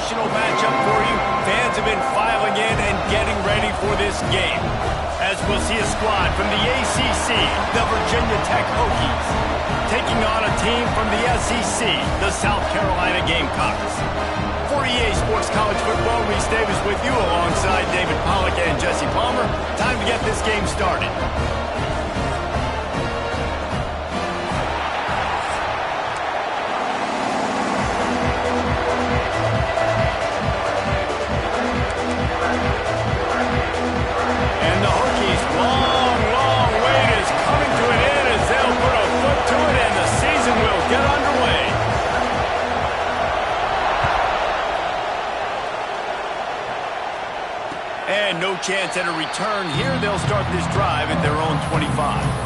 emotional matchup for you. Fans have been filing in and getting ready for this game. As we'll see a squad from the ACC, the Virginia Tech Hokies, taking on a team from the SEC, the South Carolina Gamecocks. For EA Sports College Football, Reese Davis with you alongside David Pollack and Jesse Palmer. Time to get this game started. And the Hokies' long wait is coming to an end as they'll put a foot to it and the season will get underway. And no chance at a return here. They'll start this drive at their own 25.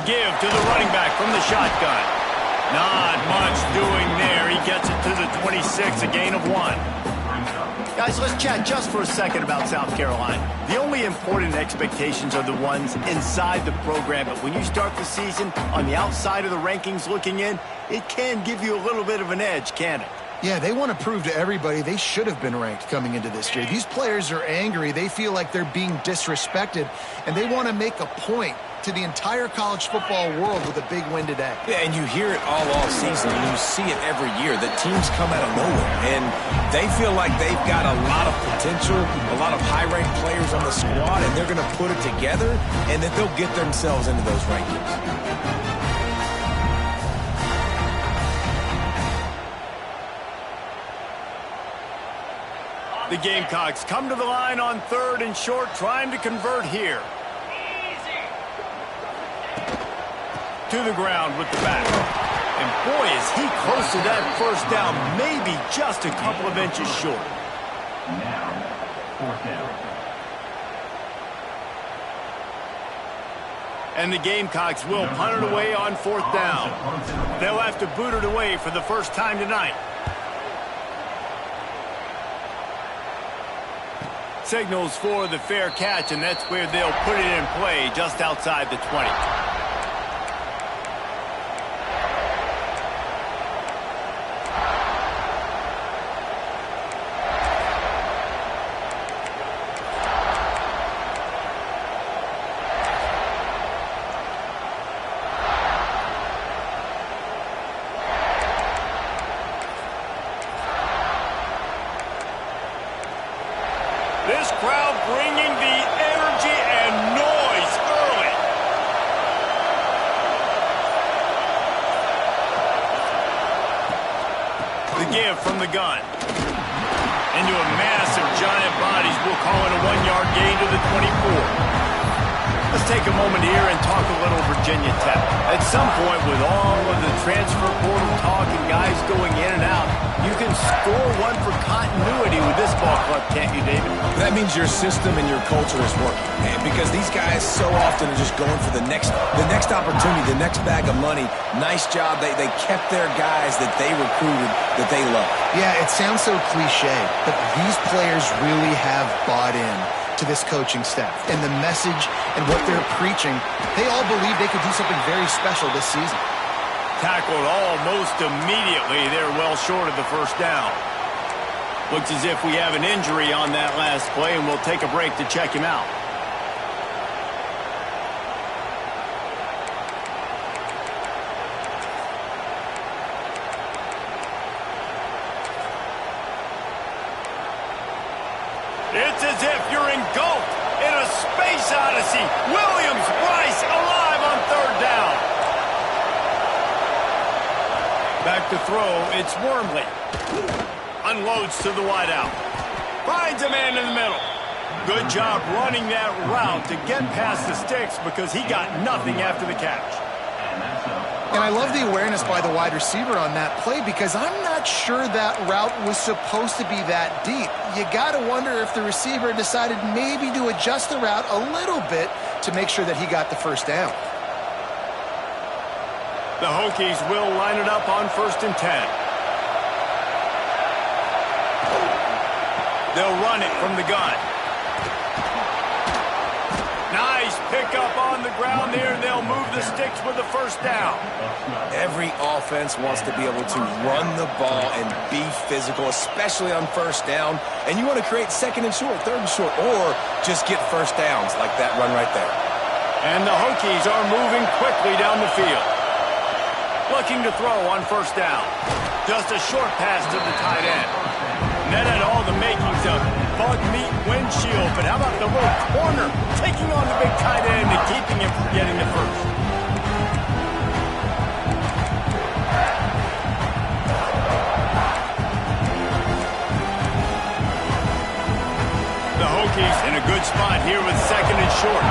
Give to the running back from the shotgun. Not much doing there. He gets it to the 26, a gain of 1. Guys, let's chat just for a second about South Carolina. The only important expectations are the ones inside the program, but when you start the season on the outside of the rankings looking in, it can give you a little bit of an edge, can't it? Yeah, they want to prove to everybody they should have been ranked coming into this year. These players are angry. They feel like they're being disrespected, and they want to make a point to the entire college football world with a big win today. Yeah, and you hear it all season, and you see it every year. The teams come out of nowhere, and they feel like they've got a lot of potential, a lot of high-ranked players on the squad, and they're going to put it together, and that they'll get themselves into those rankings. The Gamecocks come to the line on 3rd and short, trying to convert here. To the ground with the back. And boy, is he close to that first down, maybe just a couple of inches short. Now, 4th down. And the Gamecocks will punt it away on 4th down. They'll have to boot it away for the first time tonight. Signals for the fair catch, and that's where they'll put it in play just outside the 20. This crowd bringing the energy and noise early. The give from the gun. Into a massive giant bodies. We'll call it a 1-yard gain to the 24. Let's take a moment here and talk a little Virginia Tech. At some point, with all of the transfer portal talk and guys going in and out, you can score one for continuity with this ball club, can't you, David? That means your system and your culture is working, man, because these guys so often are just going for the next opportunity, the next bag of money. Nice job. They kept their guys that they recruited, that they love. Yeah, it sounds so cliche, but these players really have bought in to this coaching staff and the message and what they're preaching. They all believe they could do something very special this season. Tackled almost immediately. They're well short of the first down. Looks as if we have an injury on that last play, and we'll take a break to check him out. It's as if you're engulfed in a space odyssey. Williams-Brice alive on 3rd down. Back to throw, it's Wormley. Unloads to the wideout. Finds a man in the middle. Good job running that route to get past the sticks because he got nothing after the catch. And And I love the awareness by the wide receiver on that play because I'm not sure that route was supposed to be that deep. You got to wonder if the receiver decided maybe to adjust the route a little bit to make sure that he got the first down. The Hokies will line it up on 1st and 10. They'll run it from the gun. Nice pickup on the ground there. They'll move the sticks with the first down. Every offense wants to be able to run the ball and be physical, especially on 1st down. And you want to create 2nd and short, 3rd and short, or just get first downs like that run right there. And the Hokies are moving quickly down the field. Looking to throw on 1st down. Just a short pass to the tight end. That had all the makings of bug meat windshield, but how about the little corner taking on the big tight end and keeping him from getting the first? The Hokies in a good spot here with 2nd and short.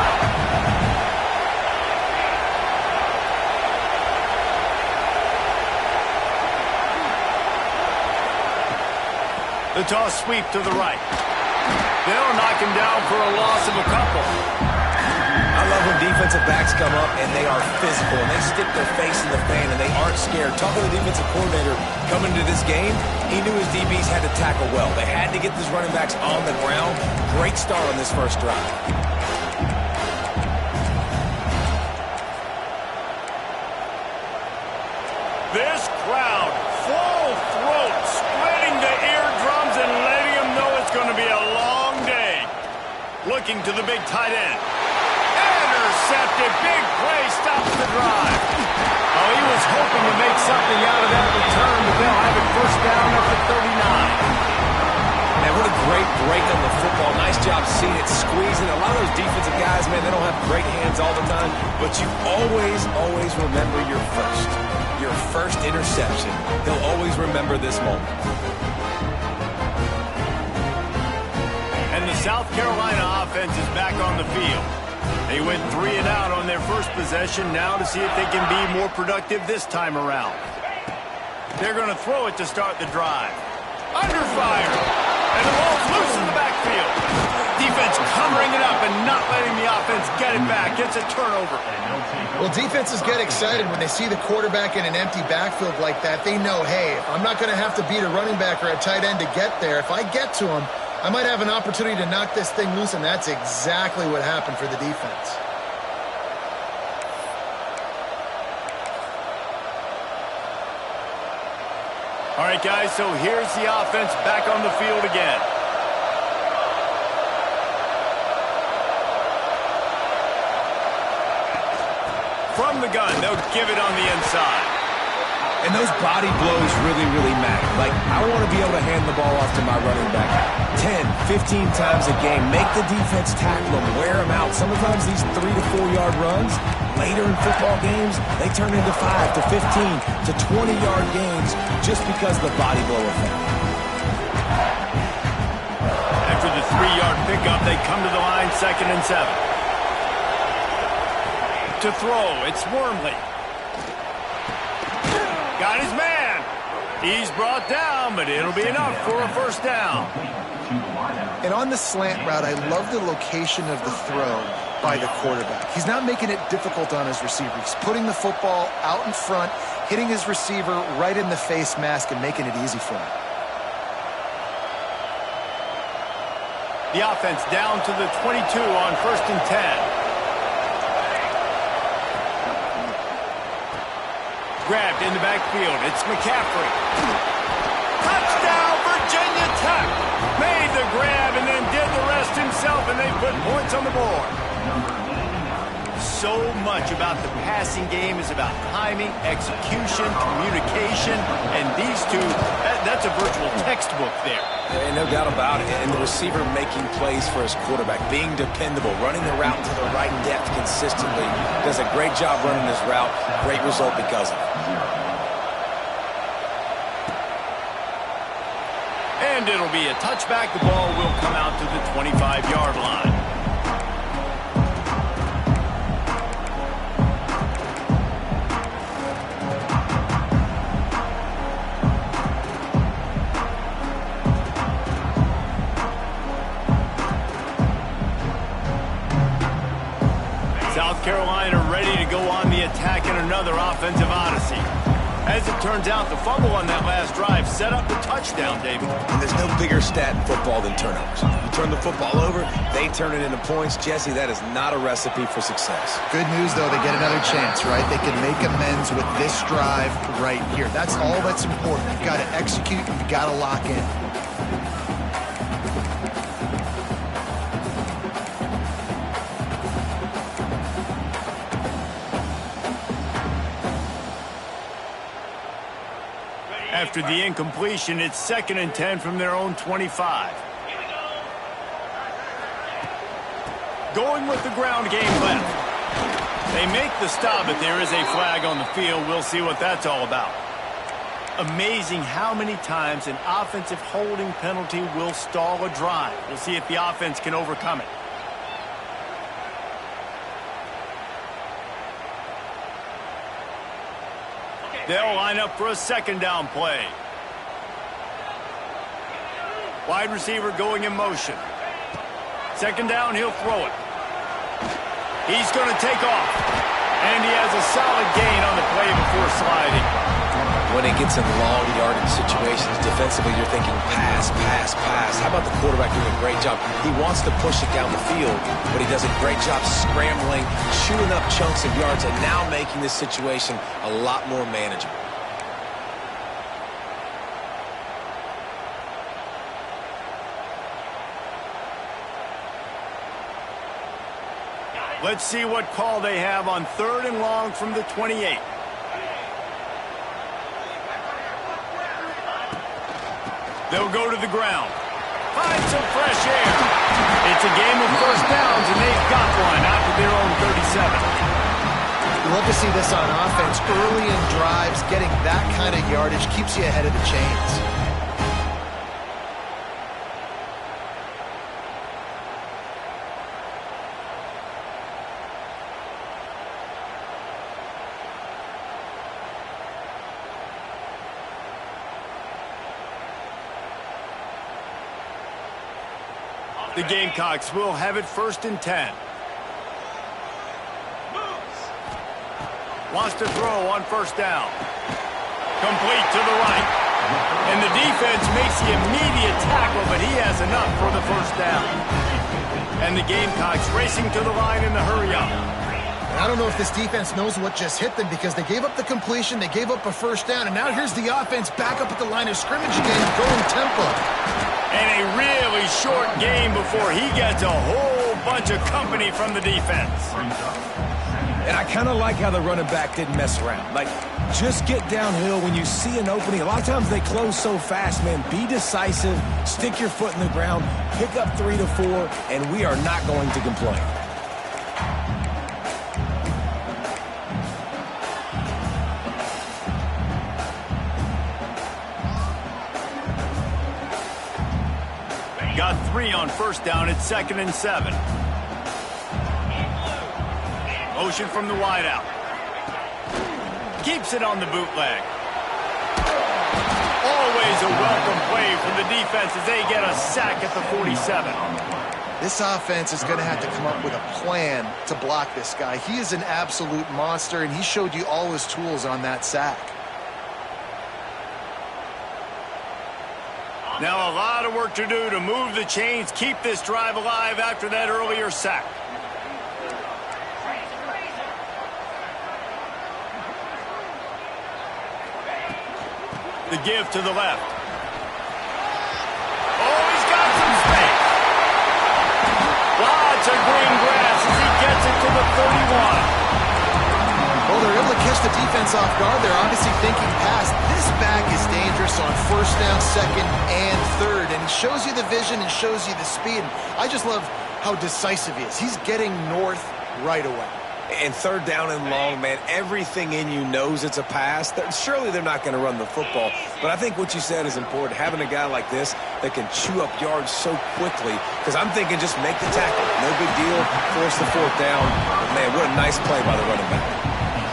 The toss sweep to the right. They'll knock him down for a loss of a couple. I love when defensive backs come up and they are physical and they stick their face in the fan and they aren't scared. Talking to the defensive coordinator coming into this game, he knew his DBs had to tackle well. They had to get these running backs on the ground. Great start on this first drive. This crowd, full throat, spreading the eardrums and letting them know it's going to be a long day. Looking to the big tight end. Intercepted. Big play stops the drive. Oh, he was hoping to make something out of that return, but they'll have it 1st down up to 39. Man, what a great break on the football. Nice job seeing it squeezing. A lot of those defensive guys, man, they don't have great hands all the time, but you always remember your first interception. They'll always remember this moment. And the South Carolina offense is back on the field. They went 3 and out on their first possession, now to see if they can be more productive this time around. They're going to throw it to start the drive. Under fire. And the ball's loose in the backfield. Defense covering it up and not letting the offense get it back. It's a turnover. Well, defenses get excited when they see the quarterback in an empty backfield like that. They know, hey, I'm not going to have to beat a running back or a tight end to get there. If I get to him, I might have an opportunity to knock this thing loose, and that's exactly what happened for the defense. All right, guys, so here's the offense back on the field again. From the gun, they'll give it on the inside. And those body blows really matter. Like, I want to be able to hand the ball off to my running back 10, 15 times a game. Make the defense tackle them, wear them out. Sometimes these 3 to 4 yard runs, later in football games, they turn into 5 to 15 to 20 yard games just because of the body blow effect. After the 3-yard pickup, they come to the line 2nd and 7. To throw, it's Wormley. Got his man. He's brought down, but it'll be enough for a 1st down. And on the slant route, I love the location of the throw by the quarterback. He's not making it difficult on his receiver. He's putting the football out in front, hitting his receiver right in the face mask and making it easy for him. The offense down to the 22 on 1st and 10. Grabbed in the backfield. It's McCaffrey. Touchdown, Virginia Tech. Made the grab and then did the rest himself, and they put points on the board. So much about the passing game is about timing, execution, communication, and these two, that's a virtual textbook there. And no doubt about it. And the receiver making plays for his quarterback, being dependable, running the route to the right depth consistently. Does a great job running this route. Great result because of it. And it'll be a touchback. The ball will come out to the 25-yard line. South Carolina ready to go on the attack in another offensive odyssey. As it turns out, the fumble on that last drive set up the touchdown, David. And there's no bigger stat in football than turnovers. You turn the football over, they turn it into points. Jesse, that is not a recipe for success. Good news, though, they get another chance, right? They can make amends with this drive right here. That's all that's important. You've got to execute, you've got to lock in. After the incompletion, it's 2nd and 10 from their own 25. Going with the ground game left. They make the stop, but there is a flag on the field. We'll see what that's all about. Amazing how many times an offensive holding penalty will stall a drive. We'll see if the offense can overcome it. They'll line up for a 2nd down play. Wide receiver going in motion. 2nd down, he'll throw it. He's going to take off. And he has a solid gain on the play before sliding. When it gets in long yardage situations, defensively you're thinking pass, pass, pass. How about the quarterback doing a great job? He wants to push it down the field, but he does a great job scrambling, chewing up chunks of yards, and now making this situation a lot more manageable. Let's see what call they have on 3rd and long from the 28. They'll go to the ground. Find some fresh air. It's a game of 1st downs, and they've got one out to their own 37. You love to see this on offense. Early in drives, getting that kind of yardage keeps you ahead of the chains. The Gamecocks will have it 1st and 10. Wants to throw on 1st down. Complete to the right. And the defense makes the immediate tackle, but he has enough for the 1st down. And the Gamecocks racing to the line in the hurry-up. I don't know if this defense knows what just hit them because they gave up the completion, they gave up a 1st down, and now here's the offense back up at the line of scrimmage again, going tempo. And a really short game before he gets a whole bunch of company from the defense. And I kind of like how the running back didn't mess around. Like, just get downhill when you see an opening. A lot of times they close so fast, man. Be decisive, stick your foot in the ground, pick up 3 to 4, and we are not going to complain. Got 3 on 1st down. It's 2nd and 7. Motion from the wideout. Keeps it on the bootleg. Always a welcome play from the defense as they get a sack at the 47. This offense is going to have to come up with a plan to block this guy. He is an absolute monster, and he showed you all his tools on that sack. Now a lot of work to do to move the chains, keep this drive alive after that earlier sack. The give to the left. Oh, he's got some space. Lots of green grass as he gets it to the 31. Well, they're able to catch the defense off guard. They're obviously thinking pass. This back is dangerous on 1st down, 2nd, and 3rd. And he shows you the vision and shows you the speed. And I just love how decisive he is. He's getting north right away. And 3rd down and long, man, everything in you knows it's a pass. Surely they're not going to run the football. But I think what you said is important, having a guy like this that can chew up yards so quickly. Because I'm thinking just make the tackle. No big deal. Force the 4th down. But, man, what a nice play by the running back.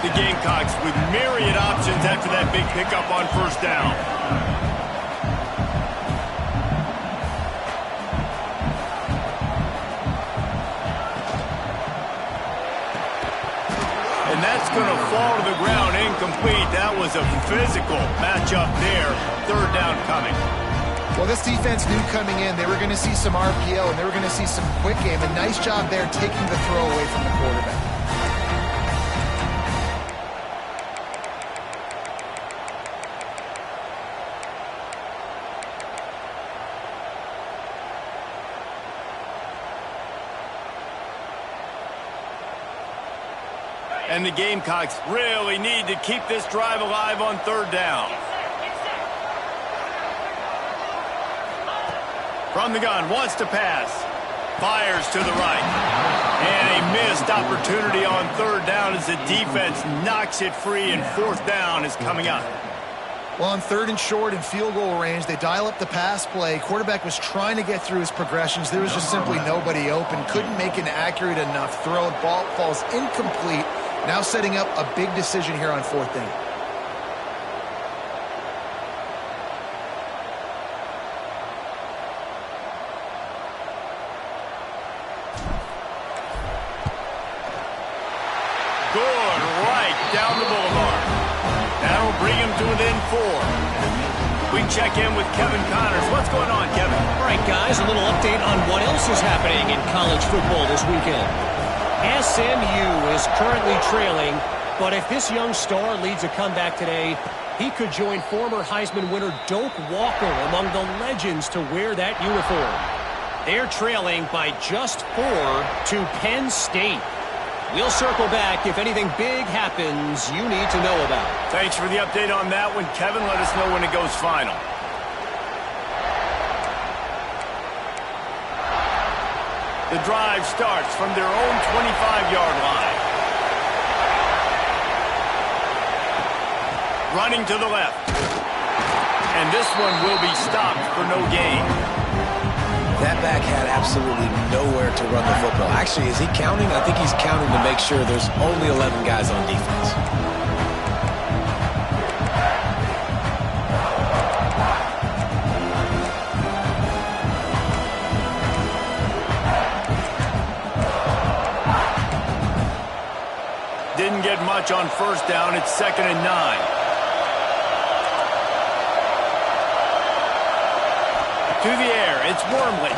The Gamecocks with myriad options after that big pickup on 1st down. that's going to fall to the ground incomplete. That was a physical matchup there. Third down coming. Well, this defense knew coming in they were going to see some RPO and they were going to see some quick game. A nice job there taking the throw away from the quarterback. And the Gamecocks really need to keep this drive alive on third down. From the gun, wants to pass. Fires to the right. And a missed opportunity on third down as the defense knocks it free, and fourth down is coming up. Well, on third and short and field goal range, they dial up the pass play. Quarterback was trying to get through his progressions. There was just simply nobody open. Couldn't make an accurate enough throw. Ball falls incomplete. Now setting up a big decision here on fourth down. Good right down the boulevard. That'll bring him to within 4. We check in with Kevin Connors. What's going on, Kevin? All right, guys, a little update on what else is happening in college football this weekend. SMU is currently trailing, but if this young star leads a comeback today, he could join former Heisman winner Doak Walker among the legends to wear that uniform. They're trailing by just 4 to Penn State. We'll circle back if anything big happens you need to know about. Thanks for the update on that one, Kevin. Let us know when it goes final. The drive starts from their own 25-yard line. Running to the left. And this one will be stopped for no gain. That back had absolutely nowhere to run the football. Actually, is he counting? I think he's counting to make sure there's only 11 guys on defense. Didn't get much on first down. It's 2nd and 9. To the air, it's Wormley.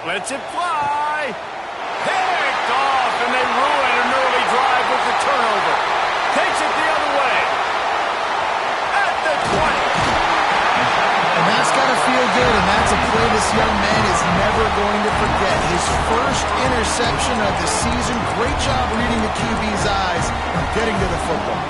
Lets it fly. Picked off, and they ruin an early drive with the turnover. Takes it the other way. At the 20. And that's got to feel good, and that's a play this young man is never going to forget. His first interception of the season. Great job reading the QB's eyes and getting to the football.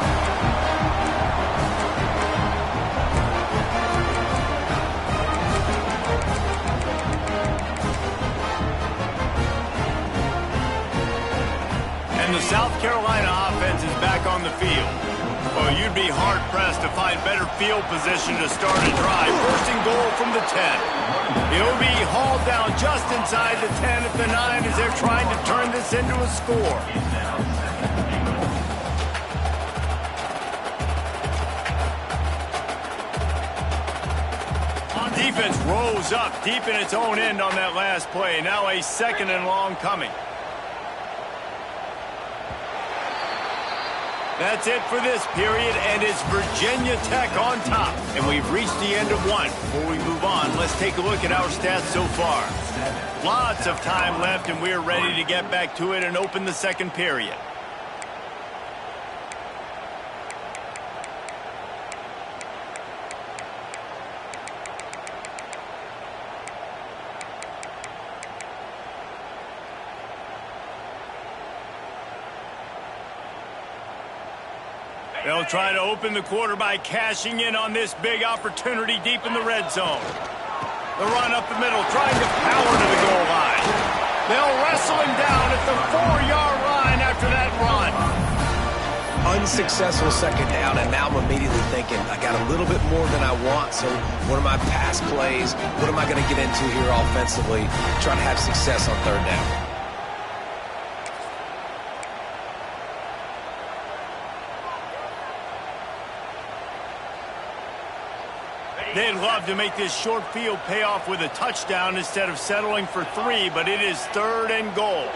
And the South Carolina offense is back on the field. Well, you'd be hard-pressed to find better field position to start a drive. First and goal from the 10. It'll be hauled down just inside the 10 at the 9 as they're trying to turn this into a score. Defense rose up deep in its own end on that last play. Now a 2nd and long coming. That's it for this period, and it's Virginia Tech on top. And we've reached the end of one. Before we move on, let's take a look at our stats so far. Lots of time left, and we're ready to get back to it and open the second period. They'll try to open the quarter by cashing in on this big opportunity deep in the red zone. The run up the middle, trying to power to the goal line. They'll wrestle him down at the 4-yard line after that run. Unsuccessful 2nd down, and now I'm immediately thinking, I got a little bit more than I want, so what are my pass plays? What am I going to get into here offensively? Trying to have success on 3rd down. They'd love to make this short field pay off with a touchdown instead of settling for 3, but it is 3rd and goal.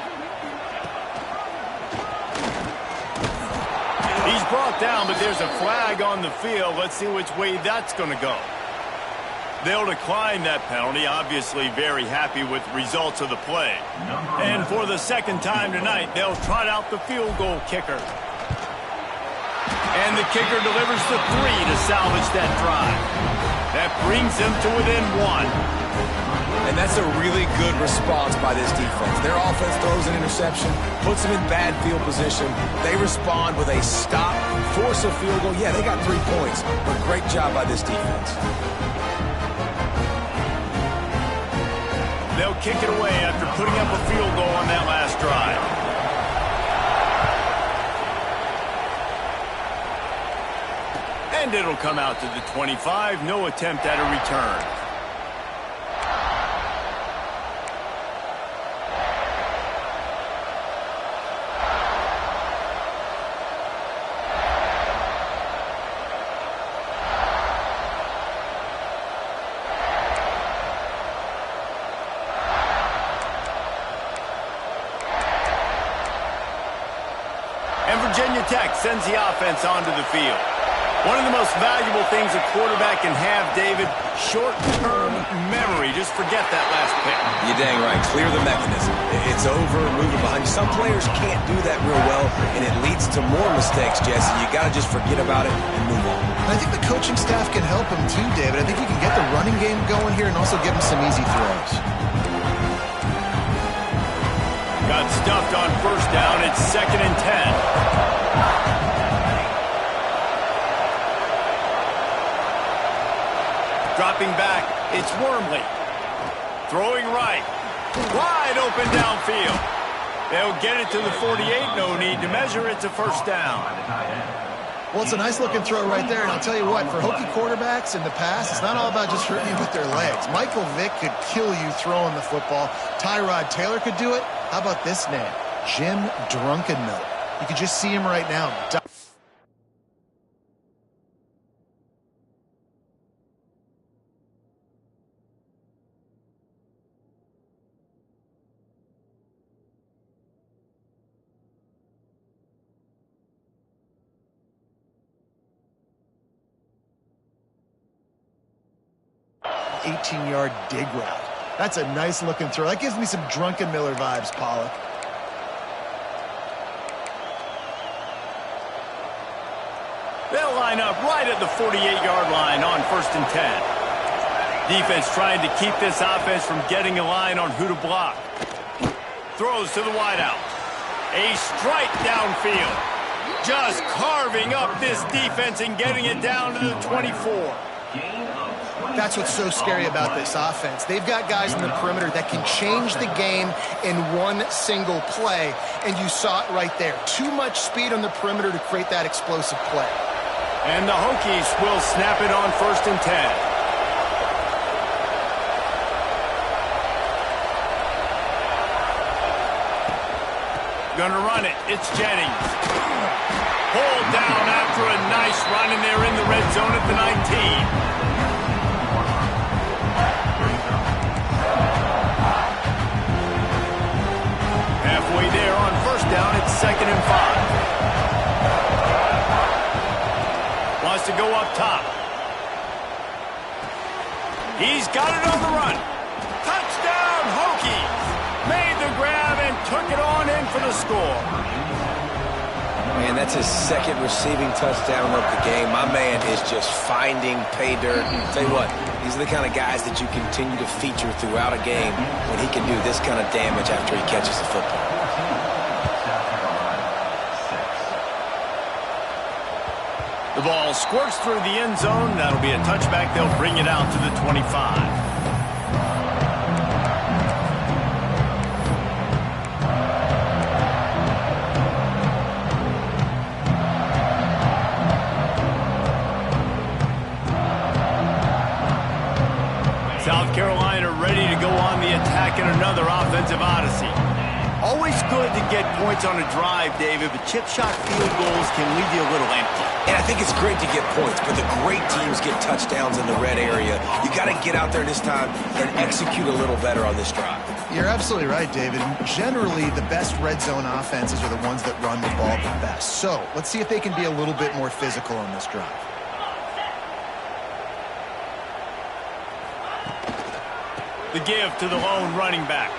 brought down, but there's a flag on the field. Let's see which way that's going to go. They'll decline that penalty, obviously very happy with the results of the play. And for the second time tonight, they'll trot out the field goal kicker. And the kicker delivers the 3 to salvage that drive. That brings them to within 1. And that's a really good response by this defense. Their offense throws an interception, puts them in bad field position. They respond with a stop, force a field goal. Yeah, they got 3 points, but great job by this defense. They'll kick it away after putting up a field goal on that last drive. And it'll come out to the 25. No attempt at a return. Virginia Tech sends the offense onto the field. One of the most valuable things a quarterback can have, David, short-term memory. Just forget that last pick. You're dang right. Clear the mechanism. It's over, moving behind you. Some players can't do that real well, and it leads to more mistakes, Jesse. You got to just forget about it and move on. I think the coaching staff can help him too, David. I think you can get the running game going here and also give him some easy throws. Got stuffed on first down. It's 2nd and 10. Dropping back, it's Wormley. Throwing right. Wide open downfield. They'll get it to the 48. No need to measure. It's a first down. Well, it's a nice-looking throw right there, and I'll tell you what, for Hokie quarterbacks in the past, it's not all about just hurting you with their legs. Michael Vick could kill you throwing the football. Tyrod Taylor could do it. How about this name? Jim Drunkenmiller. You can just see him right now. 18-yard dig route. That's a nice-looking throw. That gives me some Drunkenmiller vibes, Pollock. They'll line up right at the 48-yard line on 1st and 10. Defense trying to keep this offense from getting a line on who to block. Throws to the wideout. A strike downfield. Just carving up this defense and getting it down to the 24. That's what's so scary about this offense. They've got guys in the perimeter that can change the game in one single play, and you saw it right there. Too much speed on the perimeter to create that explosive play. And the Hokies will snap it on 1st and 10. Gonna run it. It's Jennings. Pulled down after a nice run, and they're in the red zone at the 19. Halfway there on 1st down, it's 2nd and 5. Wants to go up top. He's got it on the run. Touchdown, Hokies. Made the grab and took it on in for the score. Man, that's his 2nd receiving touchdown of the game. My man is just finding pay dirt. Tell you what, these are the kind of guys that you continue to feature throughout a game when he can do this kind of damage after he catches the football. The ball squirts through the end zone. That'll be a touchback. They'll bring it out to the 25. South Carolina ready to go on the attack in another offensive odyssey. Always good to get points on a drive, David, but chip shot field goals can leave you a little empty. And I think it's great to get points, but the great teams get touchdowns in the red area. You got to get out there this time and execute a little better on this drive. You're absolutely right, David. Generally, the best red zone offenses are the ones that run the ball the best. So let's see if they can be a little bit more physical on this drive. The give to the lone running back.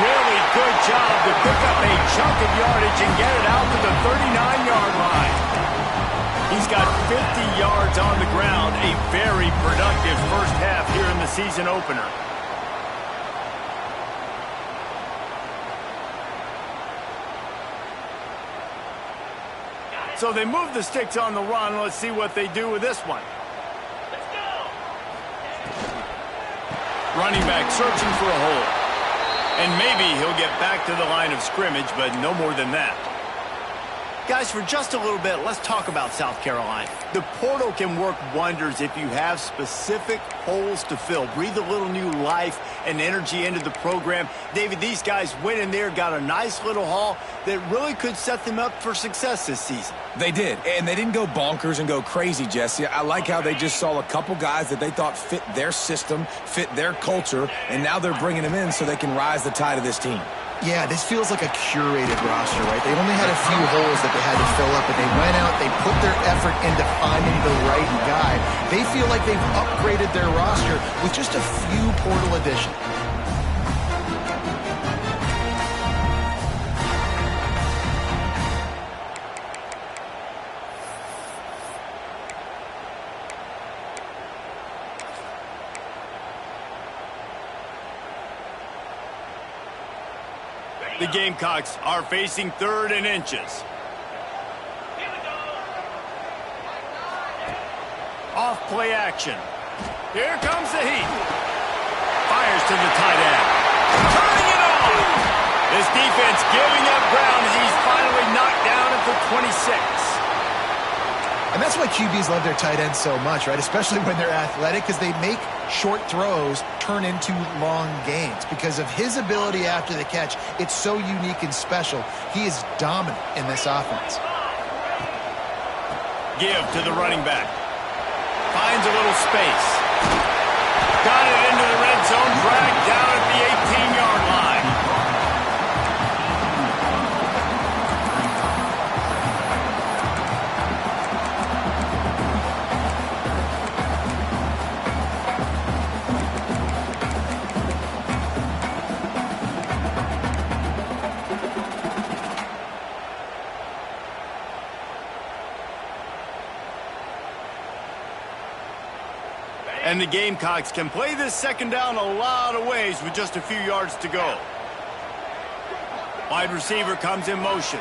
Really good job to pick up a chunk of yardage and get it out to the 39-yard line. He's got 50 yards on the ground, a very productive first half here in the season opener. So they move the sticks on the run. Let's see what they do with this one. Running back searching for a hole. And maybe he'll get back to the line of scrimmage, but no more than that. Guys, for just a little bit, let's talk about South Carolina. The portal can work wonders if you have specific holes to fill. Breathe a little new life and energy into the program. David, these guys went in there, got a nice little haul that really could set them up for success this season. They did, and they didn't go bonkers and go crazy, Jesse. I like how they just saw a couple guys that they thought fit their system, fit their culture, and now they're bringing them in so they can rise the tide of this team. Yeah, this feels like a curated roster, right? They only had a few holes that they had to fill up, and they went out, they put their effort into finding the right guy. They feel like they've upgraded their roster with just a few portal additions. The Gamecocks are facing 3rd and inches. Off play action. Here comes the heat. Fires to the tight end. Turning it on. This defense giving up ground as he's finally knocked down at the 26. And that's why QBs love their tight ends so much, right? Especially when they're athletic, because they make short throws turn into long gains. Because of his ability after the catch, it's so unique and special. He is dominant in this offense. Give to the running back. Finds a little space. Got it into the red zone, dragged down at the 18-yard line. And the Gamecocks can play this second down a lot of ways with just a few yards to go. Wide receiver comes in motion.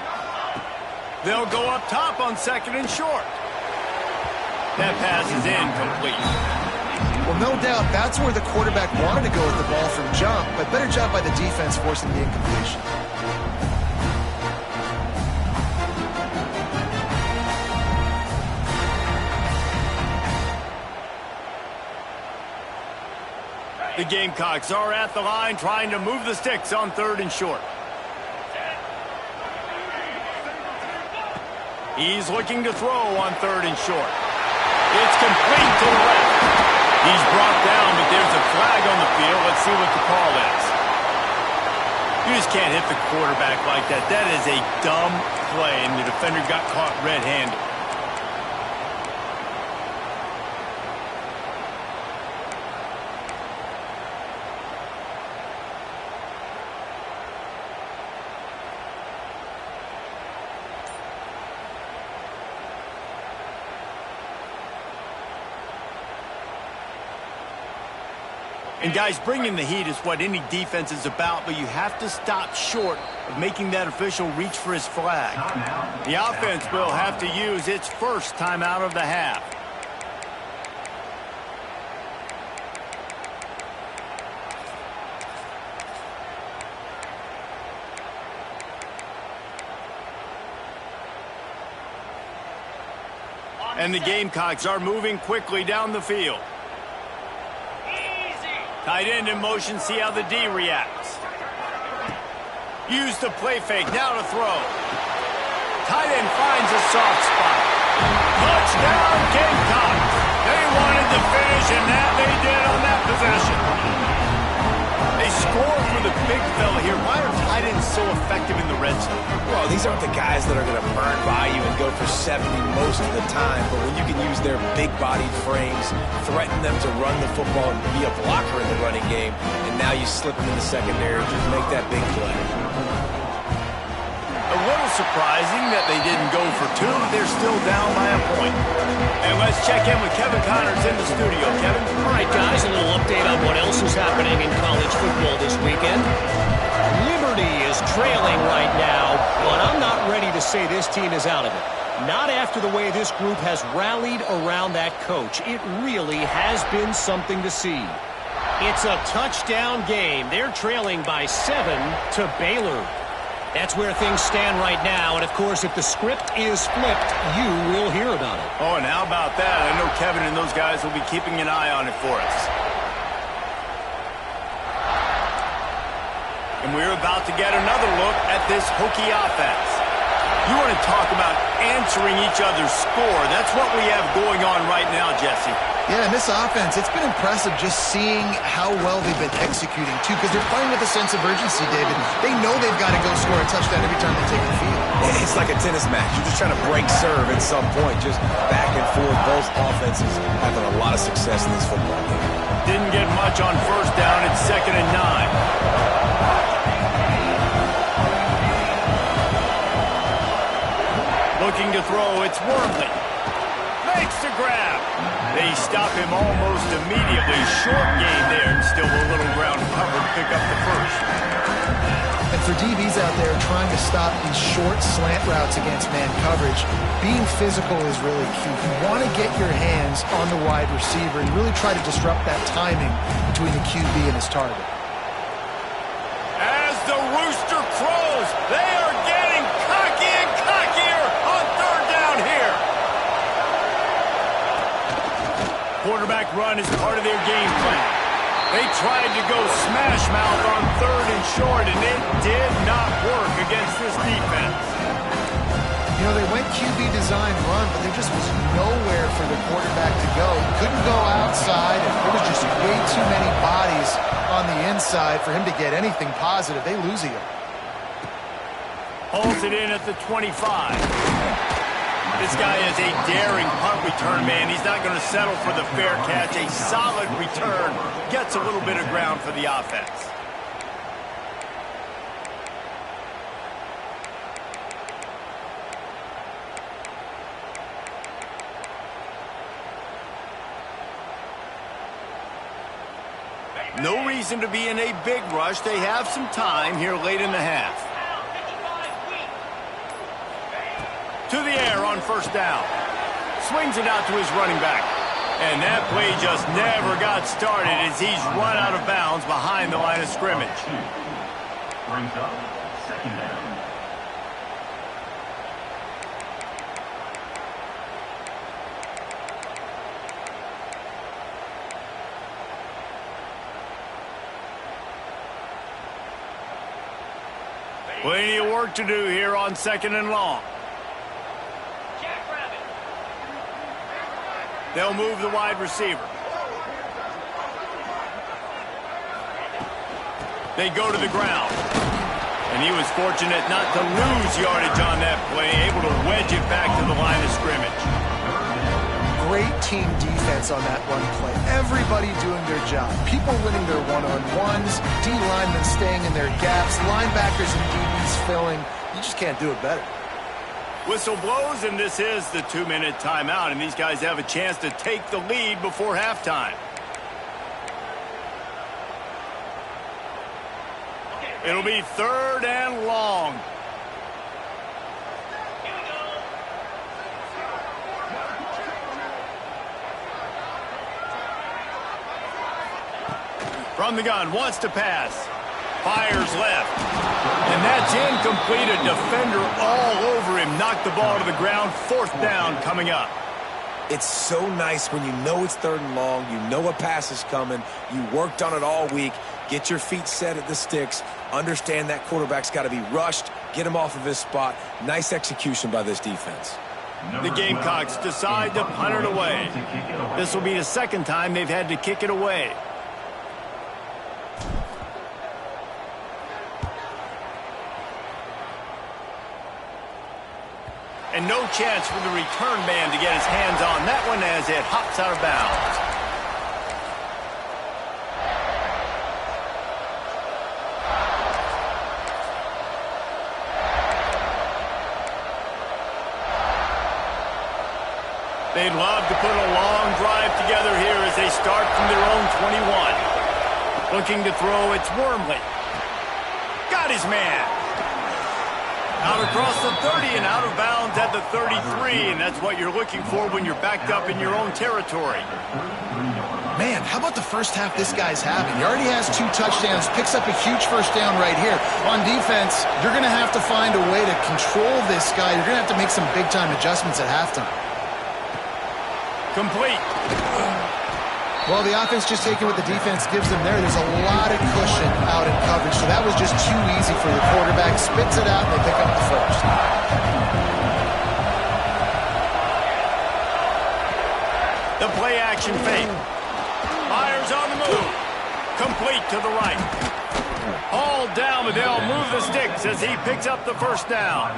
They'll go up top on 2nd and short. That pass is incomplete. Well, no doubt that's where the quarterback wanted to go with the ball from jump, but better job by the defense forcing the incompletion. The Gamecocks are at the line trying to move the sticks on 3rd and short. He's looking to throw on 3rd and short. It's complete to the left. He's brought down, but there's a flag on the field. Let's see what the call is. You just can't hit the quarterback like that. That is a dumb play, and the defender got caught red-handed. And guys, bringing the heat is what any defense is about, but you have to stop short of making that official reach for his flag. The offense will have to use its first timeout of the half. And the Gamecocks are moving quickly down the field. Tight end in motion, see how the D reacts. Use the play fake, now to throw. Tight end finds a soft spot. Touchdown, Gamecocks. They wanted to finish, and that they did on that possession. score for the big fella here. Why are tight ends so effective in the red zone? Well, these aren't the guys that are going to burn by you and go for 70 most of the time, but when you can use their big-bodied frames, threaten them to run the football and be a blocker in the running game, and now you slip them in the secondary, just make that big play. A little surprising that they didn't go for two. They're still down by a point. And let's check in with Kevin Connors in the studio. Kevin? All right, guys, a little update on what else is happening in college football this weekend. Liberty is trailing right now, but I'm not ready to say this team is out of it. Not after the way this group has rallied around that coach. It really has been something to see. It's a touchdown game. They're trailing by 7 to Baylor. That's where things stand right now, and of course, if the script is flipped, you will hear about it. Oh, and how about that? I know Kevin and those guys will be keeping an eye on it for us. And we're about to get another look at this Hokie offense. You want to talk about answering each other's score. That's what we have going on right now, Jesse. Yeah, and this offense, it's been impressive just seeing how well they've been executing, too, because they're playing with a sense of urgency, David. They know they've got to go score a touchdown every time they take the field. It's like a tennis match. You're just trying to break serve at some point, just back and forth. Both offenses having a lot of success in this football game. Didn't get much on first down. It's 2nd and 9. Looking to throw, it's Wormley. Makes the grab. They stop him almost immediately. Short gain there, and still a little ground cover to pick up the first. And for DBs out there trying to stop these short slant routes against man coverage, being physical is really key. You want to get your hands on the wide receiver and really try to disrupt that timing between the QB and his target. As the rooster crows, they are getting cocky and cockier on 3rd down here. Quarterback run is part of their game plan. They tried to go smash mouth on 3rd and short, and it did not work against this defense. You know, they went QB design run, but there just was nowhere for the quarterback to go. He couldn't go outside, and there was just way too many bodies on the inside for him to get anything positive. They lose it. Holds it in at the 25. This guy is a daring punt return man. He's not going to settle for the fair catch. A solid return. Gets a little bit of ground for the offense. No reason to be in a big rush. They have some time here late in the half. To the air on 1st down. Swings it out to his running back. And that play just never got started as he's run out of bounds behind the line of scrimmage. Brings up 2nd down. Plenty of work to do here on 2nd and long. They'll move the wide receiver. They go to the ground. And he was fortunate not to lose yardage on that play, able to wedge it back to the line of scrimmage. Great team defense on that run play. Everybody doing their job. People winning their one-on-ones, D-linemen staying in their gaps, linebackers and DBs filling. You just can't do it better. Whistle blows, and this is the 2-minute timeout, and these guys have a chance to take the lead before halftime. It'll be 3rd and long. From the gun, wants to pass. Fires left. And that's incomplete. A defender all over him. Knocked the ball to the ground. 4th down coming up. It's so nice when you know it's 3rd and long. You know a pass is coming. You worked on it all week. Get your feet set at the sticks. Understand that quarterback's got to be rushed. Get him off of his spot. Nice execution by this defense. The Gamecocks decide to punt it away. This will be the 2nd time they've had to kick it away. And no chance for the return man to get his hands on that one as it hops out of bounds. They'd love to put a long drive together here as they start from their own 21. Looking to throw, it's Wormley. Got his man. Out across the 30 and out of bounds at the 33, and that's what you're looking for when you're backed up in your own territory. Man, how about the first half this guy's having? He already has 2 touchdowns, picks up a huge first down right here. On defense, you're going to have to find a way to control this guy. You're going to have to make some big-time adjustments at halftime. Complete. Well, the offense just taking what the defense gives them there. There's a lot of cushion out in coverage, so that was just too easy for the quarterback. Spits it out, and they pick up the first. The play-action fake. Fires on the move. Complete to the right. All down, but they'll move the sticks as he picks up the first down.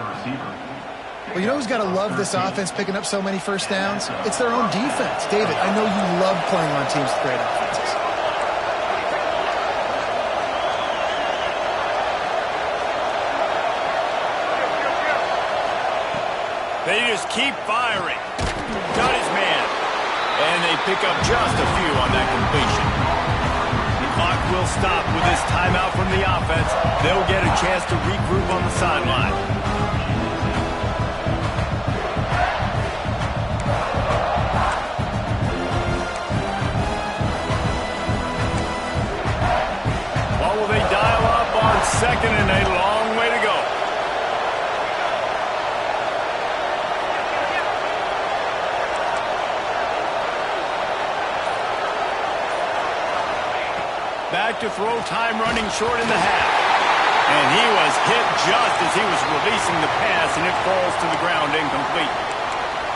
Well, you know who's got to love this offense picking up so many first downs? It's their own defense. David, I know you love playing on teams with great offenses. They just keep firing. Got his man. And they pick up just a few on that completion. The clock will stop with this timeout from the offense. They'll get a chance to regroup on the sideline. Second and a long way to go. Back to throw, time running short in the half. And he was hit just as he was releasing the pass, and it falls to the ground incomplete.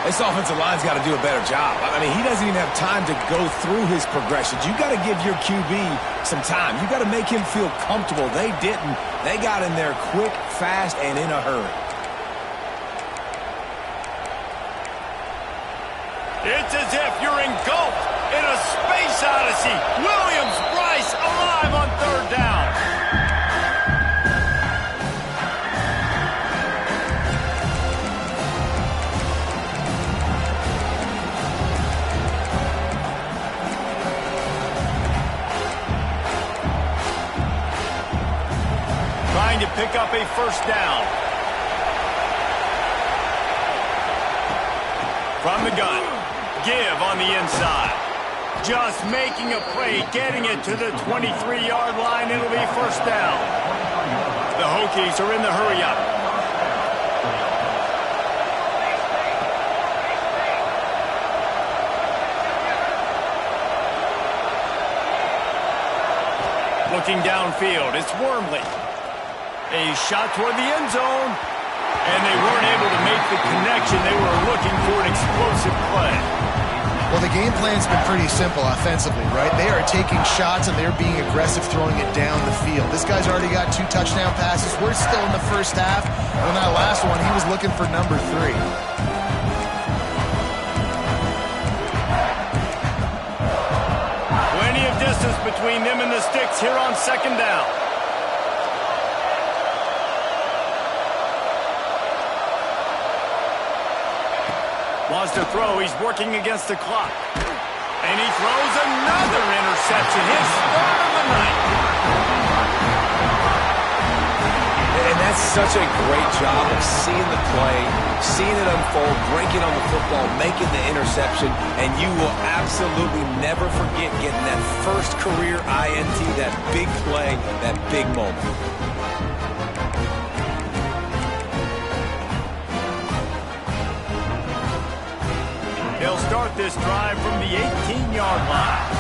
This offensive line's got to do a better job. I mean, he doesn't even have time to go through his progressions. You got to give your QB some time. You got to make him feel comfortable. They didn't. They got in there quick, fast, and in a hurry. It's as if you're engulfed in a space odyssey. Williams-Brice alive on third down. Trying to pick up a first down. From the gun. Give on the inside. Just making a play, getting it to the 23-yard line. It'll be first down. The Hokies are in the hurry-up. Looking downfield, it's Wormley. A shot toward the end zone. And they weren't able to make the connection. They were looking for an explosive play. Well, the game plan's been pretty simple offensively, right? They are taking shots, and they're being aggressive throwing it down the field. This guy's already got 2 touchdown passes. We're still in the first half. On that last one, he was looking for number 3. Plenty of distance between them and the sticks here on second down. Wants to throw. He's working against the clock. And he throws another interception. His third of the night. And that's such a great job of seeing the play, seeing it unfold, breaking on the football, making the interception, and you will absolutely never forget getting that first career INT, that big play, that big moment. They'll start this drive from the 18-yard line.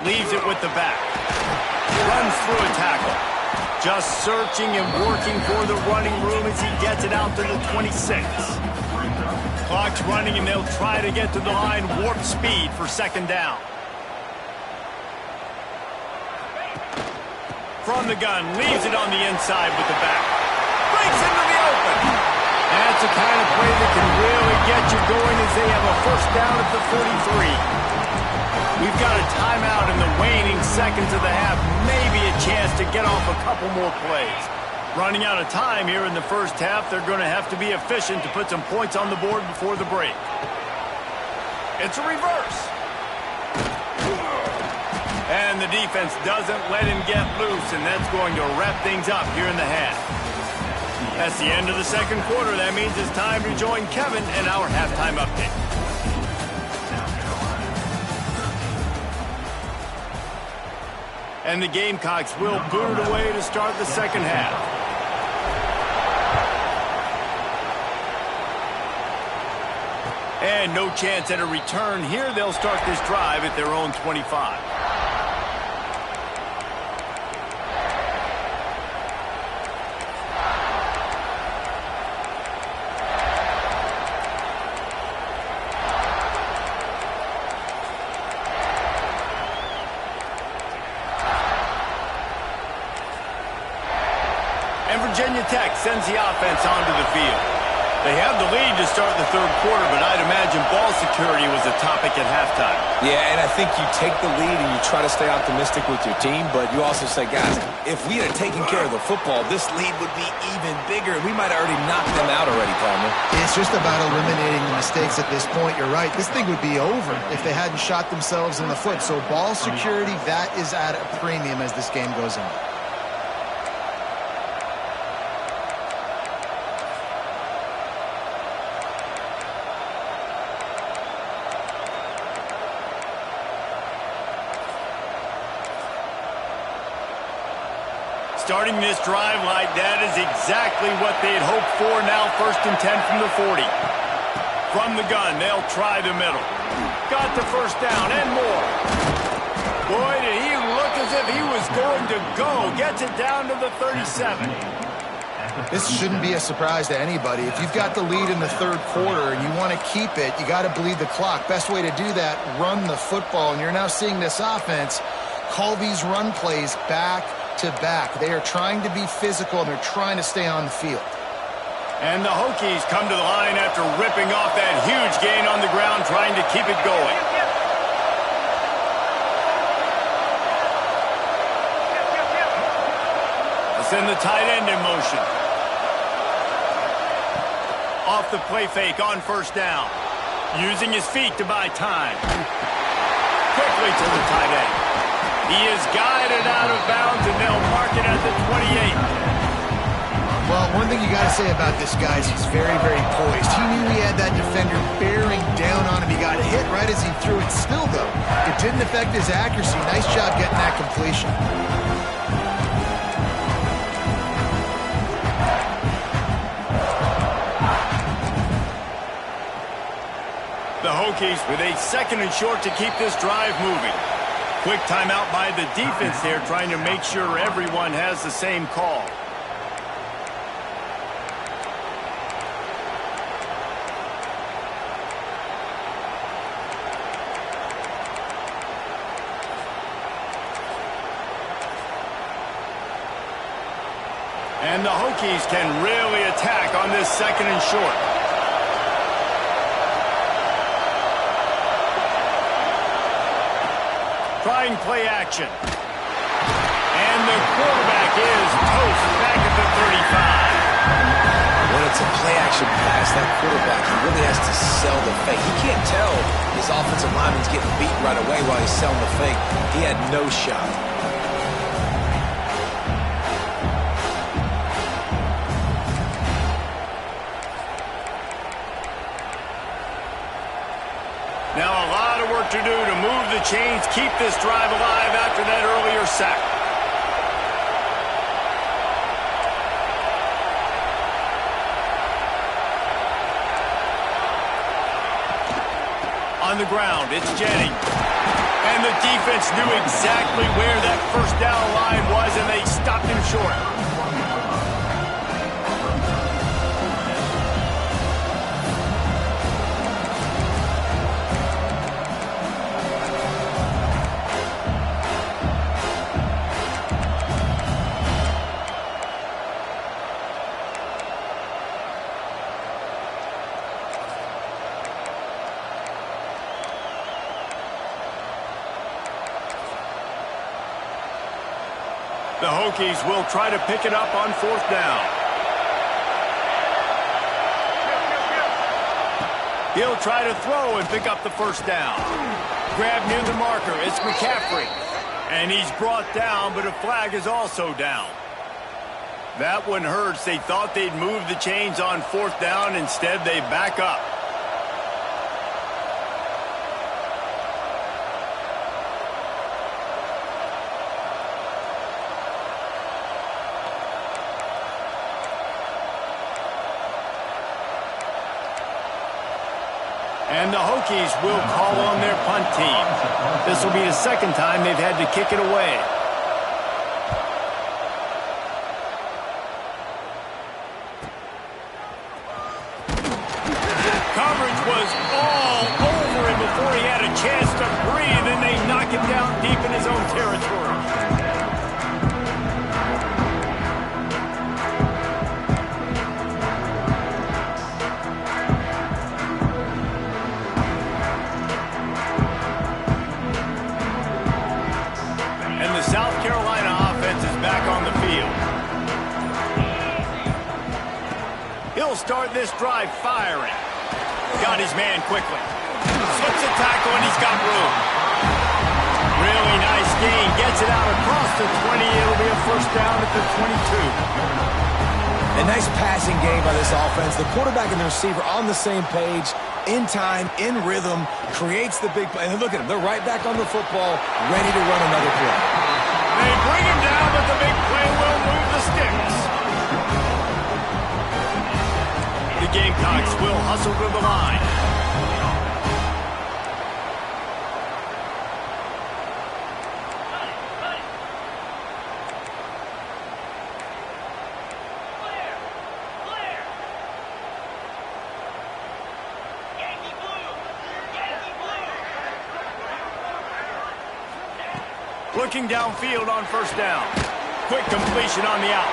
Leaves it with the back. Runs through a tackle. Just searching and working for the running room as he gets it out to the 26. Clock's running, and they'll try to get to the line warp speed for second down. from the gun, leaves it on the inside with the back. Breaks into the open. That's the kind of play that can really get you going as they have a first down at the 43. We've got a timeout in the waning seconds of the half. Maybe a chance to get off a couple more plays. Running out of time here in the first half, they're going to have to be efficient to put some points on the board before the break. It's a reverse. And the defense doesn't let him get loose, and that's going to wrap things up here in the half. That's the end of the second quarter. That means it's time to join Kevin and our halftime update. And the Gamecocks will boot it away to start the second half. And no chance at a return here. They'll start this drive at their own 25. Virginia Tech sends the offense onto the field. They have the lead to start the third quarter, but I'd imagine ball security was a topic at halftime. Yeah, and I think you take the lead and you try to stay optimistic with your team, but you also say, guys, if we had taken care of the football, this lead would be even bigger. We might have already knocked them out already, Palmer. It's just about eliminating the mistakes at this point. You're right. This thing would be over if they hadn't shot themselves in the foot. So ball security, that is at a premium as this game goes on. Starting this drive like that is exactly what they'd hoped for. Now 1st and 10 from the 40. From the gun, they'll try the middle. Got the first down and more. Boy, did he look as if he was going to go. Gets it down to the 37. This shouldn't be a surprise to anybody. If you've got the lead in the third quarter and you want to keep it, you got to bleed the clock. Best way to do that, run the football. And you're now seeing this offense call these run plays back to back. They are trying to be physical, and they're trying to stay on the field. And the Hokies come to the line after ripping off that huge gain on the ground, trying to keep it going. Let's send the tight end in motion. Off the play fake on first down. Using his feet to buy time. Quickly to the tight end. He is guided out of bounds, and they'll mark it at the 28. Well, one thing you got to say about this guy is he's very, very poised. He knew he had that defender bearing down on him. He got hit right as he threw it. Still, though, it didn't affect his accuracy. Nice job getting that completion. The Hokies with a 2nd and short to keep this drive moving. Quick timeout by the defense there, trying to make sure everyone has the same call. And the Hokies can really attack on this 2nd and short. Trying play action. And the quarterback is toast back at the 35. When it's a play action pass, that quarterback, he really has to sell the fake. He can't tell his offensive lineman's getting beat right away while he's selling the fake. He had no shot. Now a lot of work to do to move the chains, keep this drive alive after that earlier sack. On the ground, it's Jennings. And the defense knew exactly where that first down line was, and they stopped him short. The Hokies will try to pick it up on 4th down. He'll try to throw and pick up the 1st down. Grab near the marker. It's McCaffrey. And he's brought down, but a flag is also down. That one hurts. They thought they'd move the chains on 4th down. Instead, they back up. And the Hokies will call on their punt team. This will be the 2nd time they've had to kick it away. Coverage was all over him before he had a chance to breathe, and they knock him down deep in his own territory. South Carolina offense is back on the field. He'll start this drive firing. Got his man quickly. Slips a tackle and he's got room. Really nice gain. Gets it out across the 20. It'll be a 1st down at the 22. A nice passing game by this offense. The quarterback and the receiver on the same page, in time, in rhythm, creates the big play. And look at them. They're right back on the football, ready to run another play. They bring him down, but the big play will move the sticks. The Gamecocks will hustle to the line. Looking downfield on 1st down. Quick completion on the out.